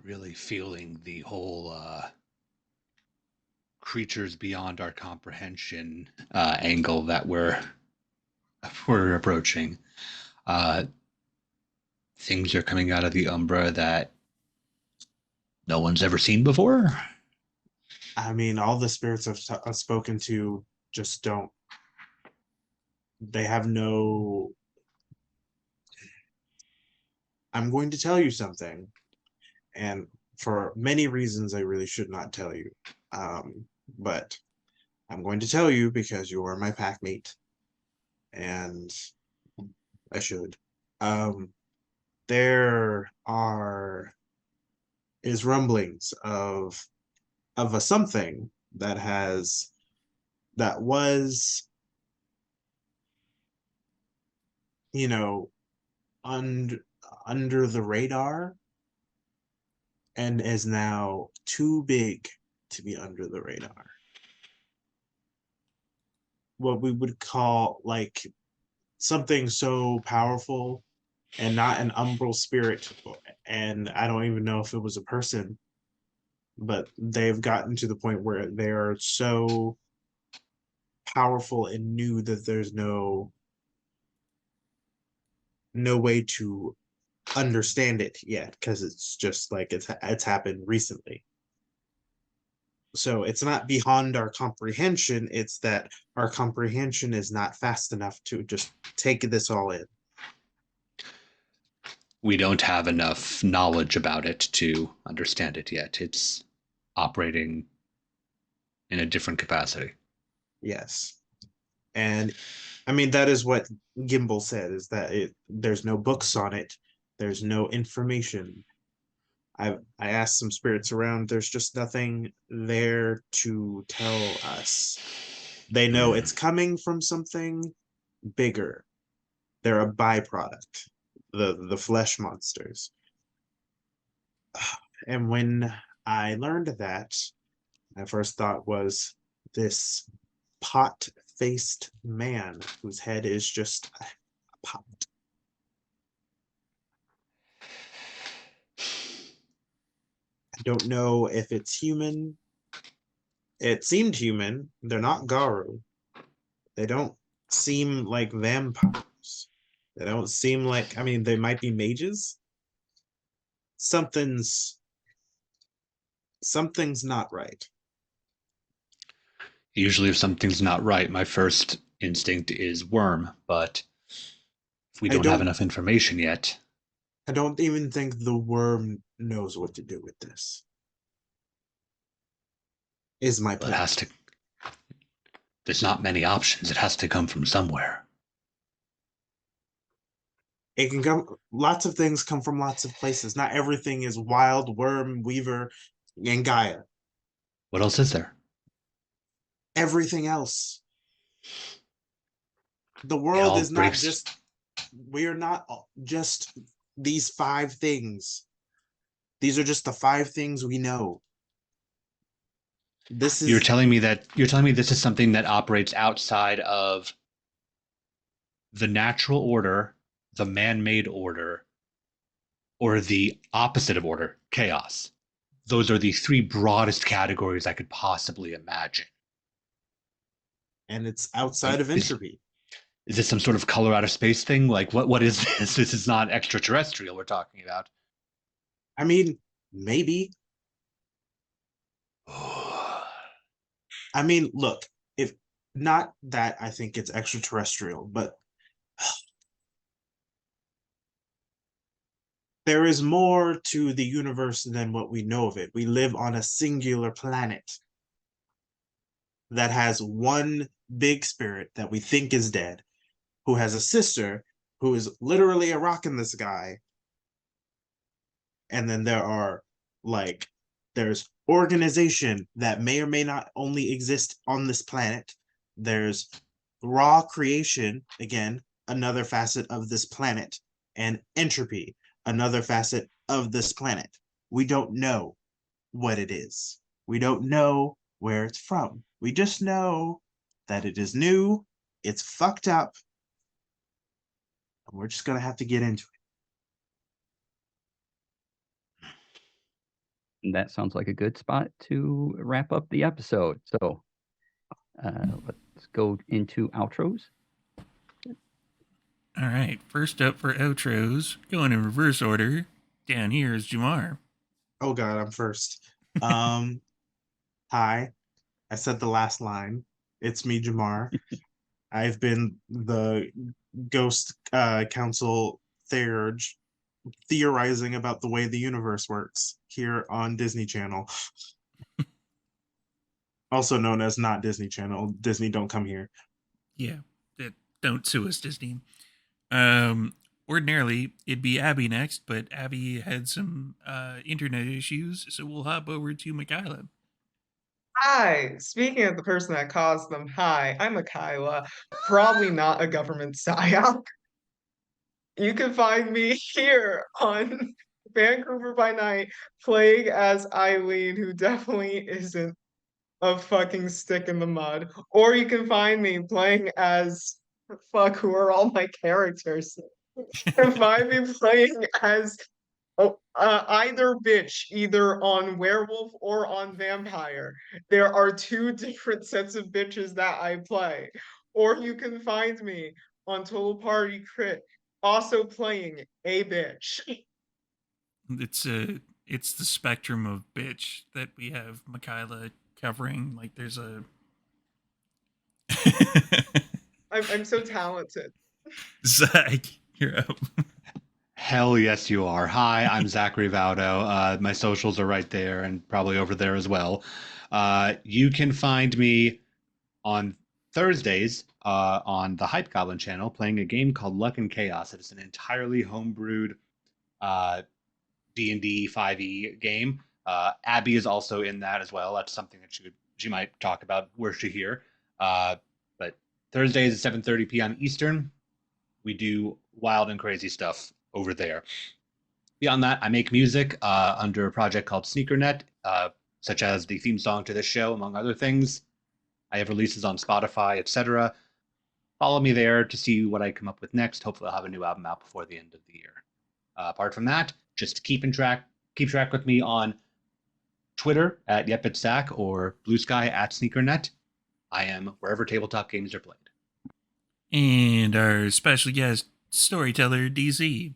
really feeling the whole creatures beyond our comprehension angle that we're approaching. Uh, things are coming out of the Umbra that no one's ever seen before. I mean, all the spirits I've spoken to just don't. They have no. I'm going to tell you something, and for many reasons, I really should not tell you. But I'm going to tell you because you are my packmate, and I should. Um, there is rumblings of a something that was, you know, under under the radar and is now too big to be under the radar. What we would call like something so powerful and not an umbral spirit, and I don't even know if it was a person, but they've gotten to the point where they are so powerful and new that there's no way to understand it yet because it's just like it's happened recently. So it's not beyond our comprehension, it's that our comprehension is not fast enough to just take this all in. We don't have enough knowledge about it to understand it yet. It's operating in a different capacity. Yes. And I mean that is what Gimbal said, is that there's no books on it, there's no information. I asked some spirits around, there's just nothing there to tell us. They know it's coming from something bigger. They're a byproduct. the flesh monsters. And when I learned that, my first thought was this pot-faced man whose head is just a pot. I don't know if it's human. It seemed human. They're not Garu. They don't seem like vampires. They don't seem like, I mean, they might be mages. Something's not right. Usually, if something's not right, my first instinct is worm, but if we I don't have don't- enough information yet, I don't even think the worm knows what to do with this. Is my it point. has to. There's not many options. It has to come from somewhere. It can come, lots of things come from lots of places. Not everything is wild, worm, weaver, and Gaia. What else is there? Everything else. The It world all is not breaks. just, we are not just these 5 things. These are just the 5 things we know. This You're is, telling me this is something that operates outside of the natural order, the man-made order, or the opposite of order, chaos. Those are the 3 broadest categories I could possibly imagine. and it's outside of entropy. Is this some sort of color out of space thing? Like what is this? This is not extraterrestrial we're talking about. I mean, maybe. I mean, look, if not that I think it's extraterrestrial, but there is more to the universe than what we know of it. We live on a singular planet that has one big spirit that we think is dead, who has a sister who is literally a rock in the sky. And then there's organization that may or may not only exist on this planet. There's raw creation, again, another facet of this planet, and entropy, another facet of this planet. We don't know what it is. We don't know where it's from. We just know that it is new, it's fucked up, and we're just gonna have to get into it. And that sounds like a good spot to wrap up the episode. So let's go into outros. All right. First up for outros, going in reverse order. Down here is Jamar. Oh god, I'm first. Hi. I said the last line. It's me, Jamar. I've been the ghost council theorizing about the way the universe works here on Disney Channel. Also known as not Disney Channel. Disney, don't come here. Yeah. Don't sue us, Disney. Ordinarily, it'd be Abby next, but Abby had some internet issues, so we'll hop over to Michaela. Hi, speaking of the person that caused them, hi, I'm Michaela, probably not a government psyop. You can find me here on Vancouver by Night, playing as Eileen, who definitely isn't a fucking stick in the mud. Or you can find me playing as, fuck, who are all my characters? You can find me playing as either bitch, either on werewolf or on vampire. There are 2 different sets of bitches that I play. Or you can find me on Total Party Crit, also playing a bitch. It's the spectrum of bitch that we have Michaela covering. Like there's a I'm so talented. Zach, you're up. Hell yes, you are. Hi, I'm Zachary Vaudo. My socials are right there and probably over there as well. You can find me on Thursdays on the Hype Goblin channel playing a game called Luck and Chaos. It is an entirely homebrewed D&D 5e game. Abby is also in that as well. That's something that she might talk about were she here. But Thursdays at 7:30 p.m. Eastern, we do wild and crazy stuff over there. Beyond that, I make music under a project called SneakerNet, such as the theme song to this show, among other things. I have releases on Spotify, etc. Follow me there to see what I come up with next. Hopefully, I'll have a new album out before the end of the year. Apart from that, just keep track with me on Twitter at YepItZak or Blue Sky at SneakerNet. I am wherever tabletop games are played. And our special guest, Storyteller DC.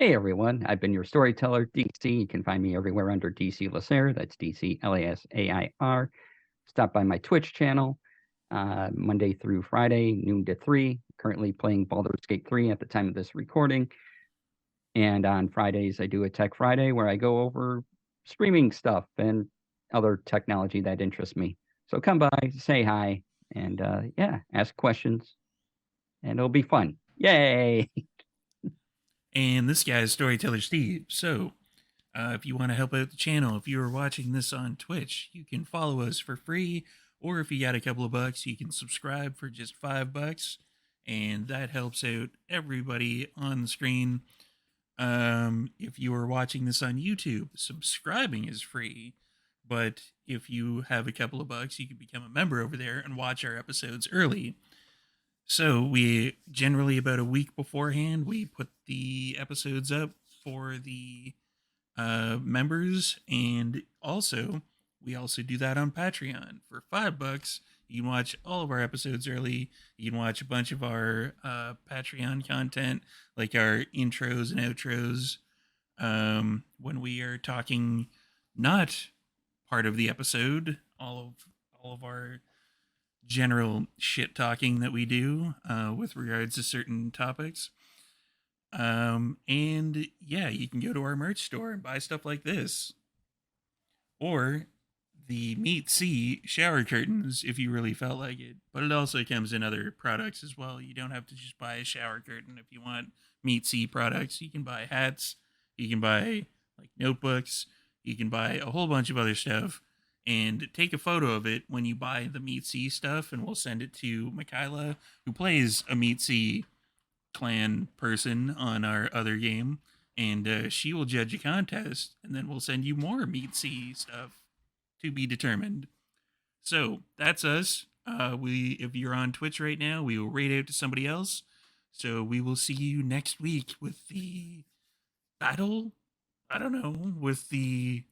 Hey everyone, I've been your storyteller, DC. You can find me everywhere under DC Lasair. That's DC Lasair. Stop by my Twitch channel Monday through Friday, noon to 3. Currently playing Baldur's Gate 3 at the time of this recording. And on Fridays, I do a Tech Friday where I go over streaming stuff and other technology that interests me. So come by, say hi, and ask questions, and it'll be fun. Yay! And this guy is Storyteller Steve. So, if you want to help out the channel, if you are watching this on Twitch, you can follow us for free. Or if you got a couple of bucks, you can subscribe for just $5. And that helps out everybody on the screen. If you are watching this on YouTube, subscribing is free. But if you have a couple of bucks, you can become a member over there and watch our episodes early. So we generally, about a week beforehand, we put the episodes up for the members, and we also do that on Patreon for $5. You can watch all of our episodes early. You can watch a bunch of our Patreon content, like our intros and outros, when we are talking not part of the episode, all of our general shit talking that we do with regards to certain topics. And yeah, you can go to our merch store and buy stuff like this, or the Meet C shower curtains if you really felt like it. But it also comes in other products as well. You don't have to just buy a shower curtain. If you want Meet C products, you can buy hats, you can buy like notebooks, you can buy a whole bunch of other stuff. And take a photo of it when you buy the Meet C stuff, and we'll send it to Michaela, who plays a Meet C clan person on our other game, and she will judge a contest, and then we'll send you more Meet C stuff to be determined. So that's us. If you're on Twitch right now, we will raid out to somebody else. So we will see you next week with the battle. I don't know, with the